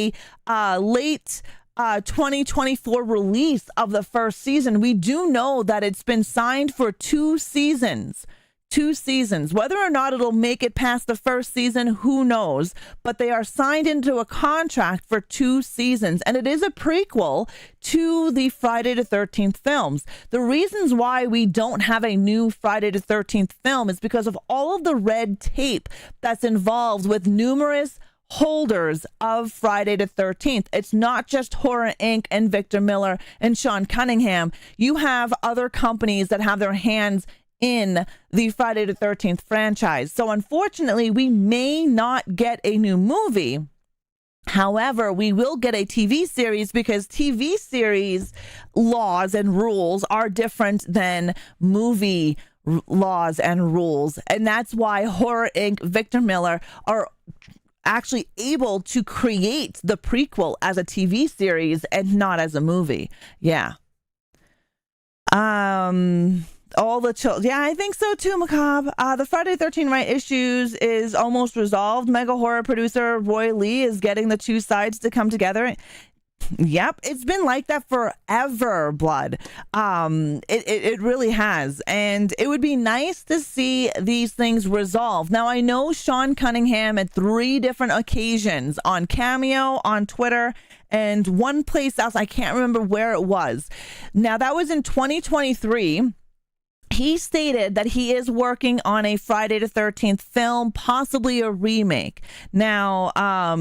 late 2024 release of the first season. We do know that it's been signed for 2 seasons. 2 seasons. Whether or not it'll make it past the first season, who knows? But they are signed into a contract for 2 seasons, and it is a prequel to the Friday the 13th films. The reasons why we don't have a new Friday the 13th film is because of all of the red tape that's involved with numerous holders of Friday the 13th. It's not just Horror Inc. and Victor Miller and Sean Cunningham. You have other companies that have their hands in the Friday the 13th franchise. So unfortunately, we may not get a new movie. However, we will get a TV series because TV series laws and rules are different than movie laws and rules. And that's why Horror Inc., Victor Miller are actually able to create the prequel as a TV series and not as a movie. Yeah. All the children. Yeah, I think so too, Macabre. The Friday the 13th right issues is almost resolved. Mega horror producer Roy Lee is getting the 2 sides to come together. Yep, it's been like that forever, Blood. It really has. And it would be nice to see these things resolved. Now, I know Sean Cunningham at 3 different occasions on Cameo, on Twitter, and one place else. I can't remember where it was. Now, that was in 2023. He stated that he is working on a Friday the 13th film, possibly a remake. Now,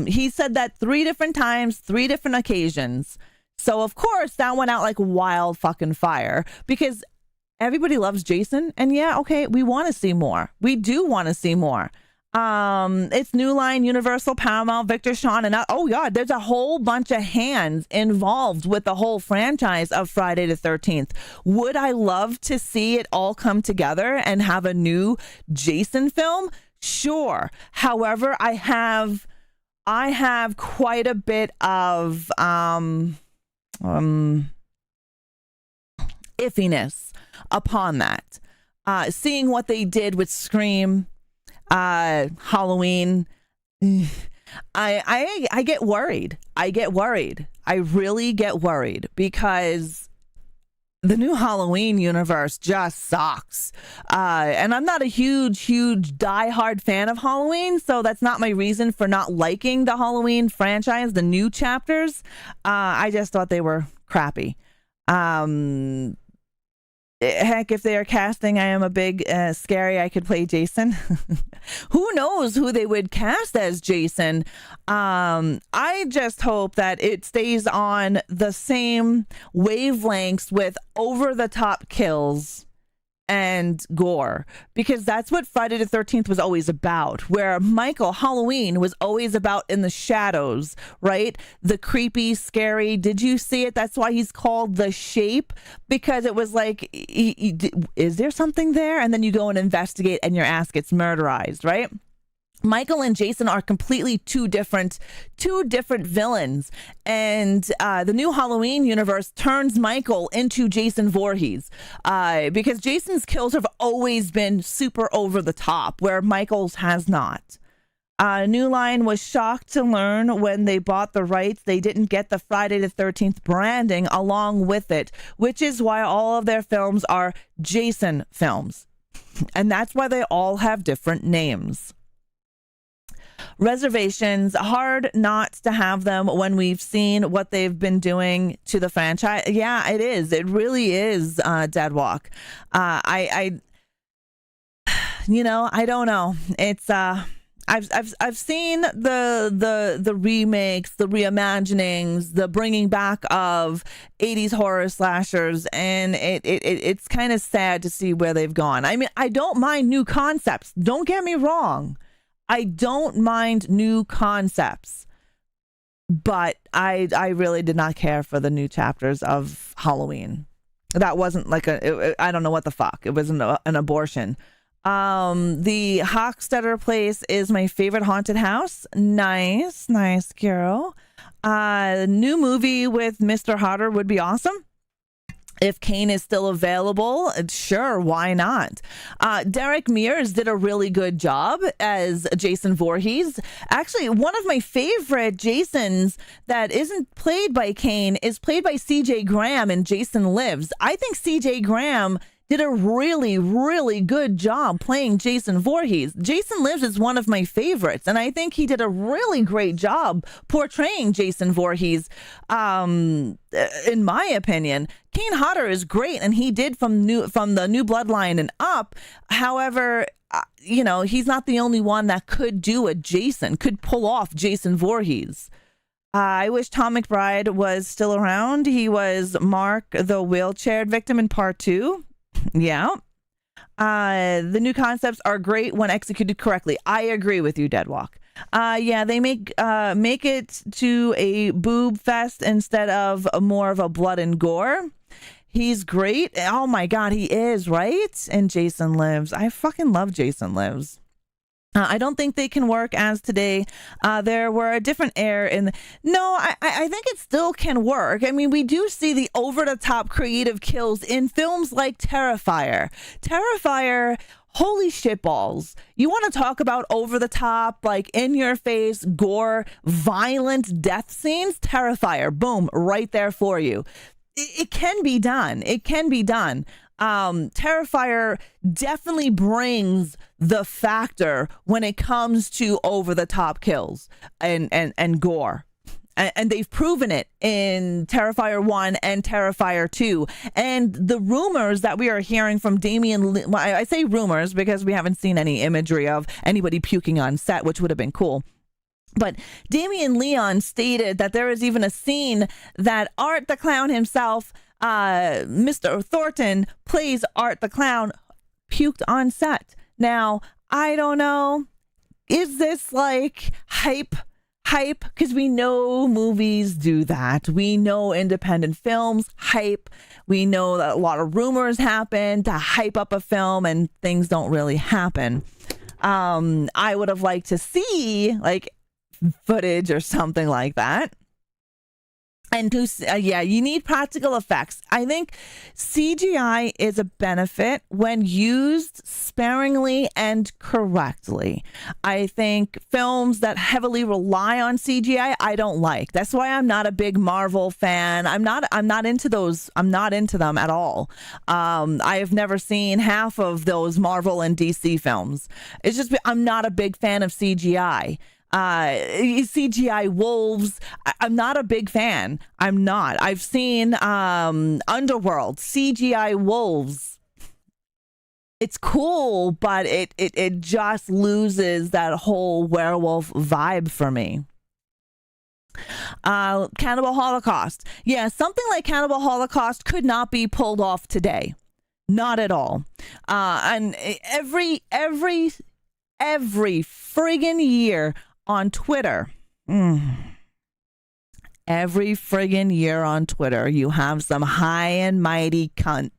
he said that 3 different times, 3 different occasions. So, of course, that went out like wild fucking fire because everybody loves Jason. And yeah, okay, we want to see more. We do want to see more. It's New Line, Universal, Paramount, Victor, Sean, and oh god, there's a whole bunch of hands involved with the whole franchise of Friday the 13th. Would I love to see it all come together and have a new Jason film? Sure. However, I have quite a bit of iffiness upon that. Seeing what they did with Scream, Halloween, I get worried. I really get worried because the new Halloween universe just sucks. And I'm not a huge diehard fan of Halloween, so that's not my reason for not liking the Halloween franchise, the new chapters. I just thought they were crappy. Heck, if they are casting, I am a big scary, I could play Jason. Who knows who they would cast as Jason? I just hope that it stays on the same wavelengths with over-the-top kills and gore, because that's what Friday the 13th was always about, where Michael Halloween was always about in the shadows, right? The creepy, scary, did you see it? That's why he's called the Shape, because it was like, is there something there? And then you go and investigate and your ass gets murderized, right? Michael and Jason are completely two different villains, and the new Halloween universe turns Michael into Jason Voorhees, because Jason's kills have always been super over the top, where Michael's has not. New Line was shocked to learn when they bought the rights they didn't get the Friday the 13th branding along with it, which is why all of their films are Jason films, and that's why they all have different names. Reservations, hard not to have them when we've seen what they've been doing to the franchise. Yeah, it is. It really is, Deadwalk. I don't know. It's I've seen the remakes, the reimaginings, the bringing back of 80s horror slashers, and it's kind of sad to see where they've gone. I mean, I don't mind new concepts. Don't get me wrong. I don't mind new concepts, but I really did not care for the new chapters of Halloween. That wasn't like I don't know what the fuck. It was an abortion. The Hochstetter place is my favorite haunted house. Nice girl. New movie with Mr. Hodder would be awesome. If Kane is still available, sure, why not? Derek Mears did a really good job as Jason Voorhees. Actually, one of my favorite Jasons that isn't played by Kane is played by C.J. Graham in Jason Lives. I think C.J. Graham did a really, really good job playing Jason Voorhees. Jason Lives is one of my favorites, and I think he did a really great job portraying Jason Voorhees, in my opinion. Kane Hodder is great, and he did from the New Bloodline and up. However, he's not the only one that could pull off Jason Voorhees. I wish Tom McBride was still around. He was Mark, the wheelchair victim in part 2. Yeah. The new concepts are great when executed correctly. I agree with you, Deadwalk. Yeah, they make it to a boob fest instead of more of a blood and gore. He's great. Oh my God, he is, right? And Jason Lives. I fucking love Jason Lives. I don't think they can work as today. There were a different air in. No, I think it still can work. I mean, we do see the over-the-top creative kills in films like Terrifier. Terrifier, holy shit balls. You want to talk about over-the-top, like in-your-face, gore, violent death scenes? Terrifier, boom, right there for you. It can be done. It can be done. Terrifier definitely brings the factor when it comes to over the top kills and gore. And they've proven it in Terrifier 1 and Terrifier 2. And the rumors that we are hearing from I say rumors because we haven't seen any imagery of anybody puking on set, which would have been cool. But Damien Leon stated that there is even a scene that Art the Clown himself, Mr. Thornton, plays Art the Clown, puked on set. Now, I don't know. Is this like hype? Because we know movies do that. We know independent films hype. We know that a lot of rumors happen to hype up a film and things don't really happen. I would have liked to see like footage or something like that. And you need practical effects. I think CGI is a benefit when used sparingly and correctly. I think films that heavily rely on CGI, I don't like. That's why I'm not a big Marvel fan. I'm not into those. I'm not into them at all. I have never seen half of those Marvel and DC films. It's just I'm not a big fan of CGI. CGI wolves, I'm not a big fan. I'm not. I've seen Underworld, CGI wolves. It's cool, but it just loses that whole werewolf vibe for me. Cannibal Holocaust. Yeah, something like Cannibal Holocaust could not be pulled off today. Not at all. And every friggin' year on Twitter, every friggin' year on Twitter, you have some high and mighty cunt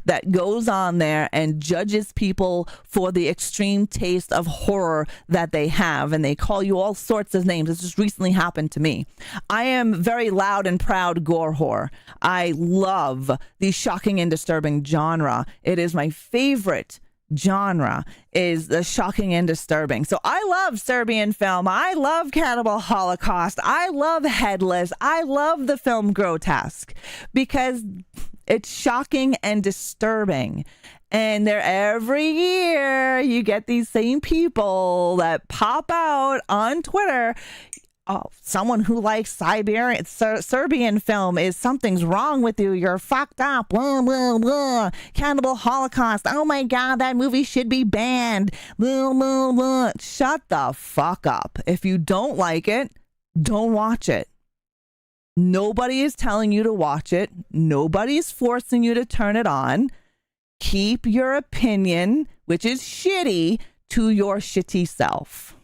that goes on there and judges people for the extreme taste of horror that they have, and they call you all sorts of names. This just recently happened to me. I am very loud and proud gore whore. I love the shocking and disturbing genre. It is my favorite genre, is the shocking and disturbing. So I love Serbian film. I love Cannibal Holocaust. I love Headless. I love the film Grotesque because it's shocking and disturbing. And there every year you get these same people that pop out on Twitter. Oh, someone who likes Serbian film is something's wrong with you. You're fucked up. Blah, blah, blah. Cannibal Holocaust. Oh my God, that movie should be banned. Blah, blah, blah. Shut the fuck up. If you don't like it, don't watch it. Nobody is telling you to watch it. Nobody is forcing you to turn it on. Keep your opinion, which is shitty, to your shitty self.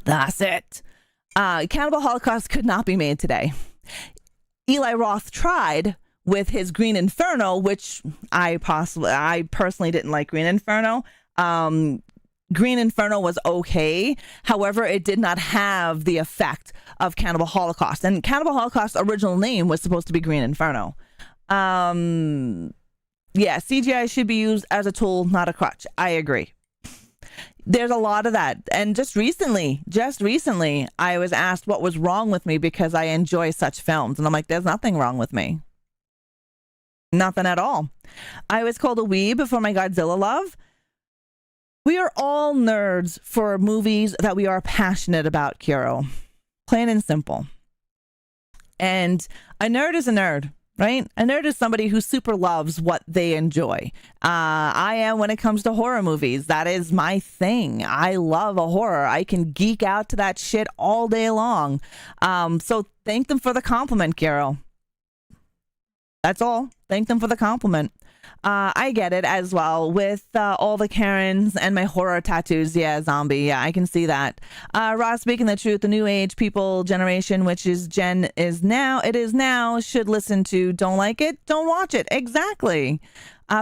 That's it. Cannibal Holocaust could not be made today. Eli Roth tried with his Green Inferno, which I personally didn't like Green Inferno. Green Inferno was okay. However, it did not have the effect of Cannibal Holocaust. And Cannibal Holocaust's original name was supposed to be Green Inferno. Yeah, CGI should be used as a tool, not a crutch. I agree. There's a lot of that. And just recently, I was asked what was wrong with me because I enjoy such films. And I'm like, there's nothing wrong with me. Nothing at all. I was called a weeb for my Godzilla love. We are all nerds for movies that we are passionate about, Kiro. Plain and simple. And a nerd is a nerd. Right? A nerd is somebody who super loves what they enjoy. I am when it comes to horror movies. That is my thing. I love a horror. I can geek out to that shit all day long. So thank them for the compliment, Carol. That's all. Thank them for the compliment. I get it as well with all the Karens and my horror tattoos. Yeah, zombie. Yeah, I can see that. Ross, speaking the truth, the new age people generation, which is it is now, should listen to don't like it, don't watch it. Exactly.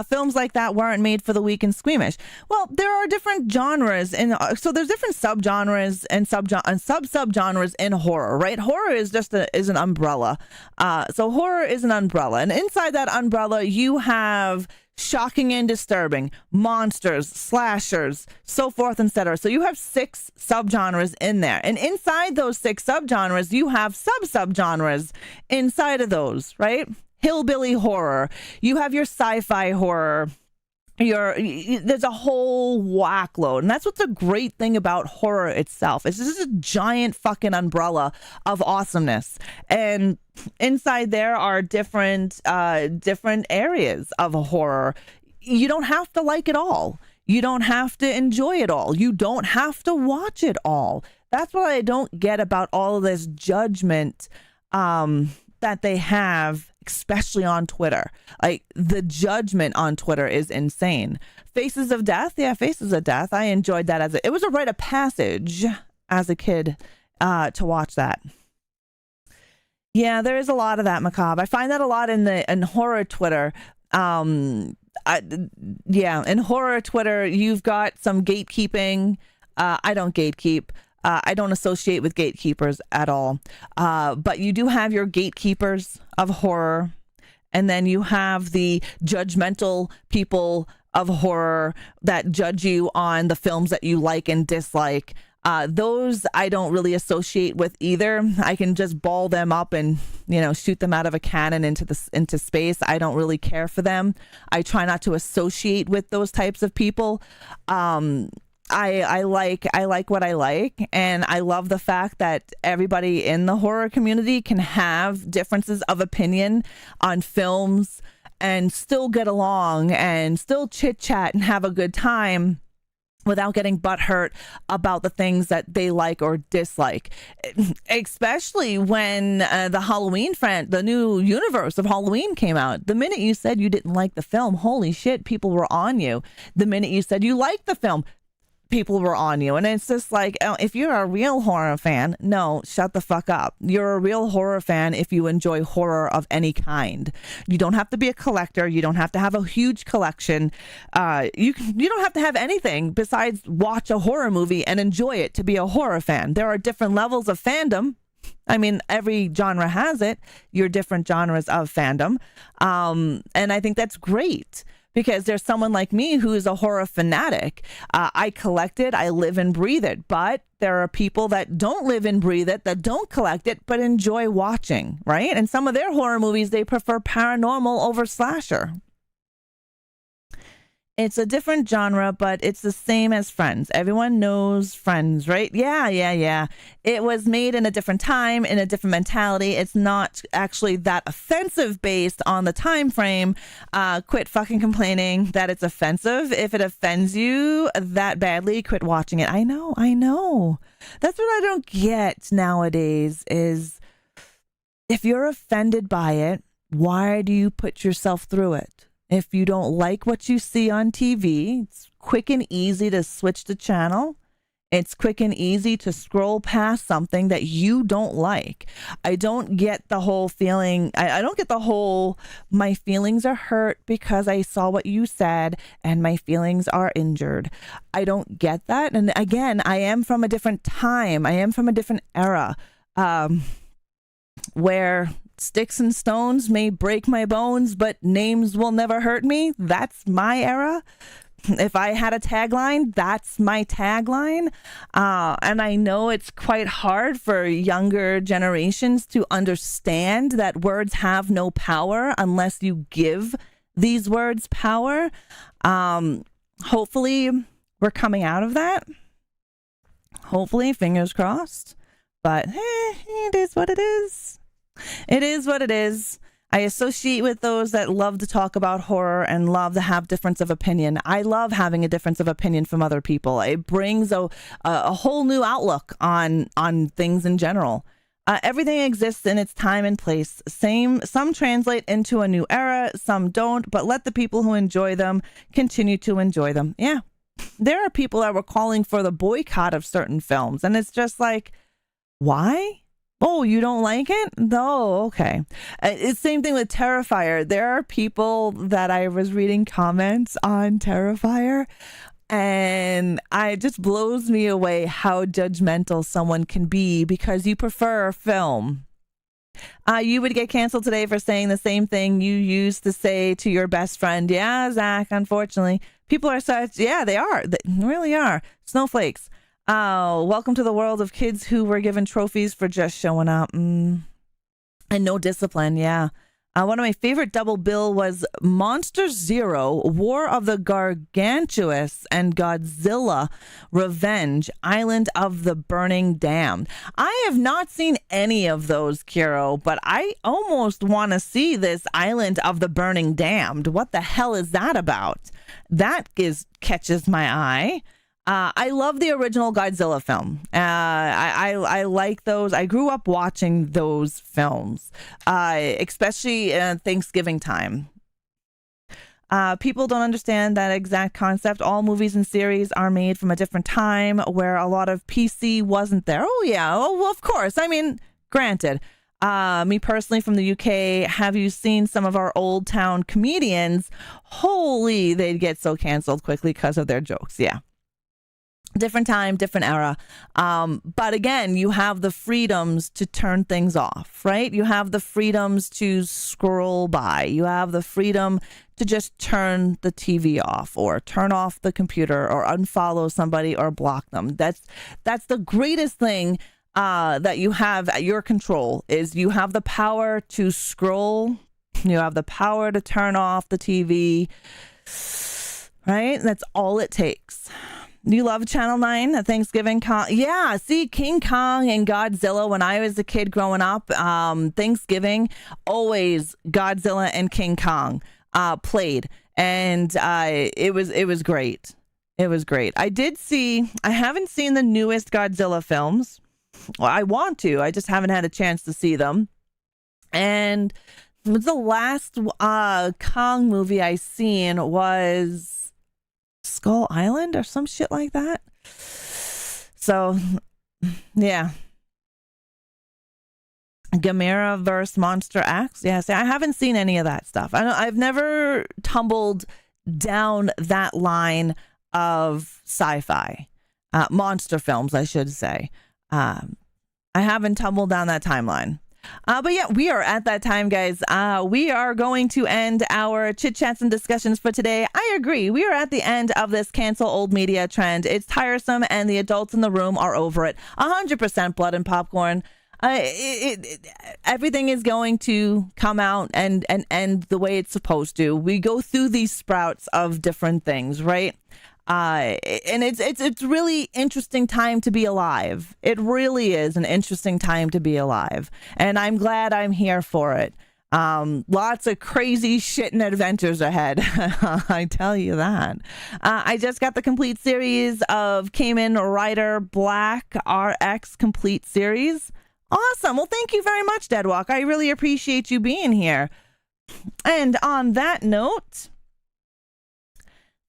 Films like that weren't made for the weak and squeamish. Well, there are different genres, and so there's different subgenres and subgenres in horror, right? Horror is just is an umbrella. So horror is an umbrella, and inside that umbrella, you have shocking and disturbing, monsters, slashers, so forth, etc. So you have 6 subgenres in there, and inside those 6 subgenres, you have subgenres inside of those, right? Hillbilly horror, you have your sci-fi horror, there's a whole whackload. And that's what's a great thing about horror itself. It's just a giant fucking umbrella of awesomeness. And inside there are different areas of horror. You don't have to like it all. You don't have to enjoy it all. You don't have to watch it all. That's what I don't get about all of this judgment that they have, especially on Twitter. Like, the judgment on Twitter is insane. Faces of Death. Yeah, Faces of Death. I enjoyed that it was a rite of passage as a kid to watch that. Yeah, there is a lot of that, macabre. I find that a lot in horror Twitter. In horror Twitter, you've got some gatekeeping. I don't gatekeep. I don't associate with gatekeepers at all. But you do have your gatekeepers of horror. And then you have the judgmental people of horror that judge you on the films that you like and dislike. Those I don't really associate with either. I can just ball them up and, shoot them out of a cannon into space. I don't really care for them. I try not to associate with those types of people. I like what I like, and I love the fact that everybody in the horror community can have differences of opinion on films and still get along and still chit chat and have a good time without getting butthurt about the things that they like or dislike, especially when the new universe of Halloween came out. The minute you said you didn't like the film, holy shit, people were on you. The minute you said you liked the film, people were on you. And it's just like, if you're a real horror fan, no, shut the fuck up. You're a real horror fan if you enjoy horror of any kind. You don't have to be a collector. You don't have to have a huge collection. You don't have to have anything besides watch a horror movie and enjoy it to be a horror fan. There are different levels of fandom. I mean, every genre has it. Your different genres of fandom. And I think that's great. Because there's someone like me who is a horror fanatic. I collect it, I live and breathe it. But there are people that don't live and breathe it, that don't collect it, but enjoy watching, right? And some of their horror movies, they prefer paranormal over slasher. It's a different genre, but it's the same as Friends. Everyone knows Friends, right? Yeah. It was made in a different time, in a different mentality. It's not actually that offensive based on the time frame. Quit fucking complaining that it's offensive. If it offends you that badly, quit watching it. I know. That's what I don't get nowadays is if you're offended by it, why do you put yourself through it? If you don't like what you see on TV, it's quick and easy to switch the channel. It's quick and easy to scroll past something that you don't like. I don't get the whole feeling. I don't get the whole, my feelings are hurt because I saw what you said and my feelings are injured. I don't get that. And again, I am from a different time. I am from a different era where sticks and stones may break my bones, but names will never hurt me. That's my era. If I had a tagline, that's my tagline. And I know it's quite hard for younger generations to understand that words have no power unless you give these words power. Hopefully we're coming out of that. Hopefully, fingers crossed. But it is what it is. It is what it is. I associate with those that love to talk about horror and love to have difference of opinion. I love having a difference of opinion from other people. It brings a whole new outlook on things in general. Everything exists in its time and place. Some translate into a new era, some don't, but let the people who enjoy them continue to enjoy them. Yeah. There are people that were calling for the boycott of certain films, and it's just like, why? Oh, you don't like it? No, okay. It's same thing with Terrifier. There are people that I was reading comments on Terrifier, and it just blows me away how judgmental someone can be because you prefer film. You would get canceled today for saying the same thing you used to say to your best friend. Yeah, Zach, unfortunately. People are such, yeah, they are. They really are. Snowflakes. Welcome to the world of kids who were given trophies for just showing up. And no discipline, yeah. One of my favorite double bill was Monster Zero, War of the Gargantuous, and Godzilla, Revenge, Island of the Burning Damned. I have not seen any of those, Kiro, but I almost want to see this Island of the Burning Damned. What the hell is that about? That catches my eye. I love the original Godzilla film. I like those. I grew up watching those films, especially Thanksgiving time. People don't understand that exact concept. All movies and series are made from a different time where a lot of PC wasn't there. Oh, yeah. Oh, well, of course. I mean, granted. Me personally from the UK, have you seen some of our old town comedians? Holy, they'd get so canceled quickly because of their jokes. Yeah. different time, different era. But again, you have the freedoms to turn things off, right? You have the freedoms to scroll by. You have the freedom to just turn the TV off or turn off the computer or unfollow somebody or block them. That's the greatest thing that you have at your control is you have the power to scroll. You have the power to turn off the TV, right? That's all it takes. You love Channel 9 at Thanksgiving? Yeah, see, King Kong and Godzilla when I was a kid growing up, Thanksgiving, always Godzilla and King Kong played. And it was great. It was great. I haven't seen the newest Godzilla films. Well, I want to. I just haven't had a chance to see them. And the last Kong movie I seen was Skull Island or some shit like that. So, yeah. Gamera versus Monster X. Yeah, see, I haven't seen any of that stuff. I've never tumbled down that line of sci-fi. Monster films, I should say. I haven't tumbled down that timeline. But yeah, we are at that time, guys. We are going to end our chit chats and discussions for today. I agree. We are at the end of this cancel old media trend. It's tiresome and the adults in the room are over it. 100% blood and popcorn. Everything is going to come out and end the way it's supposed to. We go through these sprouts of different things, right? And it's really interesting time to be alive. It really is an interesting time to be alive. And I'm glad I'm here for it. Lots of crazy shit and adventures ahead. I tell you that. I just got the complete series of Kamen Rider Black RX complete series. Awesome. Well, thank you very much, Deadwalk. I really appreciate you being here. And on that note,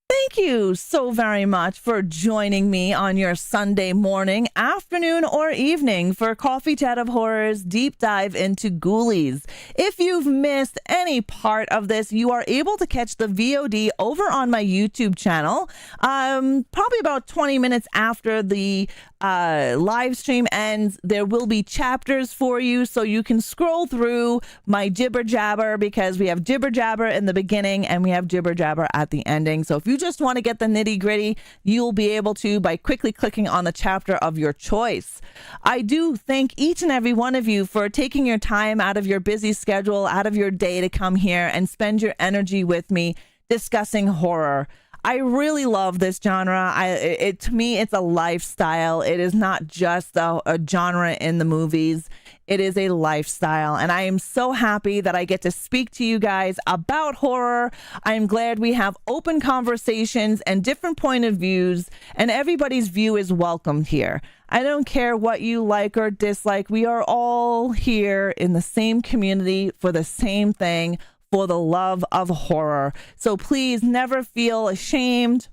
thank you so very much for joining me on your Sunday morning, afternoon, or evening for Coffee Chat of Horror's deep dive into Ghoulies. If you've missed any part of this, you are able to catch the VOD over on my YouTube channel, probably about 20 minutes after the live stream ends. There will be chapters for you so you can scroll through my jibber jabber, because we have jibber jabber in the beginning and we have jibber jabber at the ending. So if you just want to get the nitty gritty, you'll be able to by quickly clicking on the chapter of your choice. I do thank each and every one of you for taking your time out of your busy schedule, out of your day to come here and spend your energy with me discussing horror. I really love this genre. To me, it's a lifestyle. It is not just a genre in the movies. It is a lifestyle. And I am so happy that I get to speak to you guys about horror. I'm glad we have open conversations and different point of views, and everybody's view is welcomed here. I don't care what you like or dislike. We are all here in the same community for the same thing, for the love of horror. So please never feel ashamed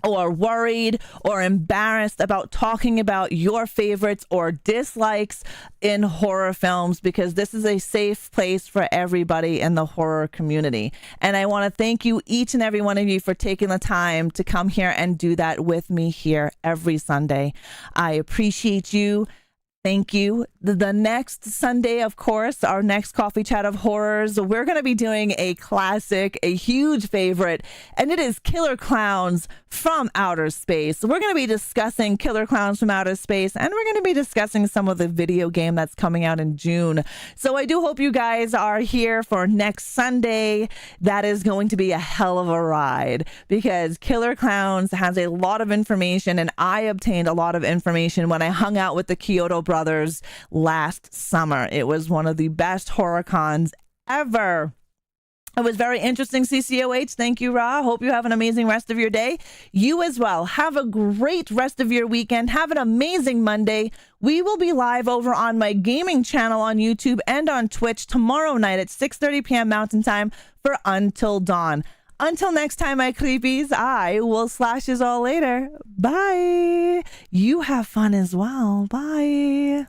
or worried or embarrassed about talking about your favorites or dislikes in horror films, because this is a safe place for everybody in the horror community. And I want to thank you, each and every one of you, for taking the time to come here and do that with me here every Sunday. I appreciate you. Thank you. The next Sunday, of course, our next Coffee Chat of Horrors, we're going to be doing a classic, a huge favorite, and it is Killer Clowns from Outer Space. We're going to be discussing Killer Clowns from Outer Space, and we're going to be discussing some of the video game that's coming out in June. So I do hope you guys are here for next Sunday. That is going to be a hell of a ride, because Killer Clowns has a lot of information, and I obtained a lot of information when I hung out with the Kyoto Brothers last summer. It was one of the best horror cons ever. It was very interesting, CCOH. Thank you, Ra. Hope you have an amazing rest of your day. You as well. Have a great rest of your weekend. Have an amazing Monday. We will be live over on my gaming channel on YouTube and on Twitch tomorrow night at 6:30 p.m. Mountain Time for Until Dawn. Until next time, my creepies, I will slash yous all later. Bye. You have fun as well. Bye.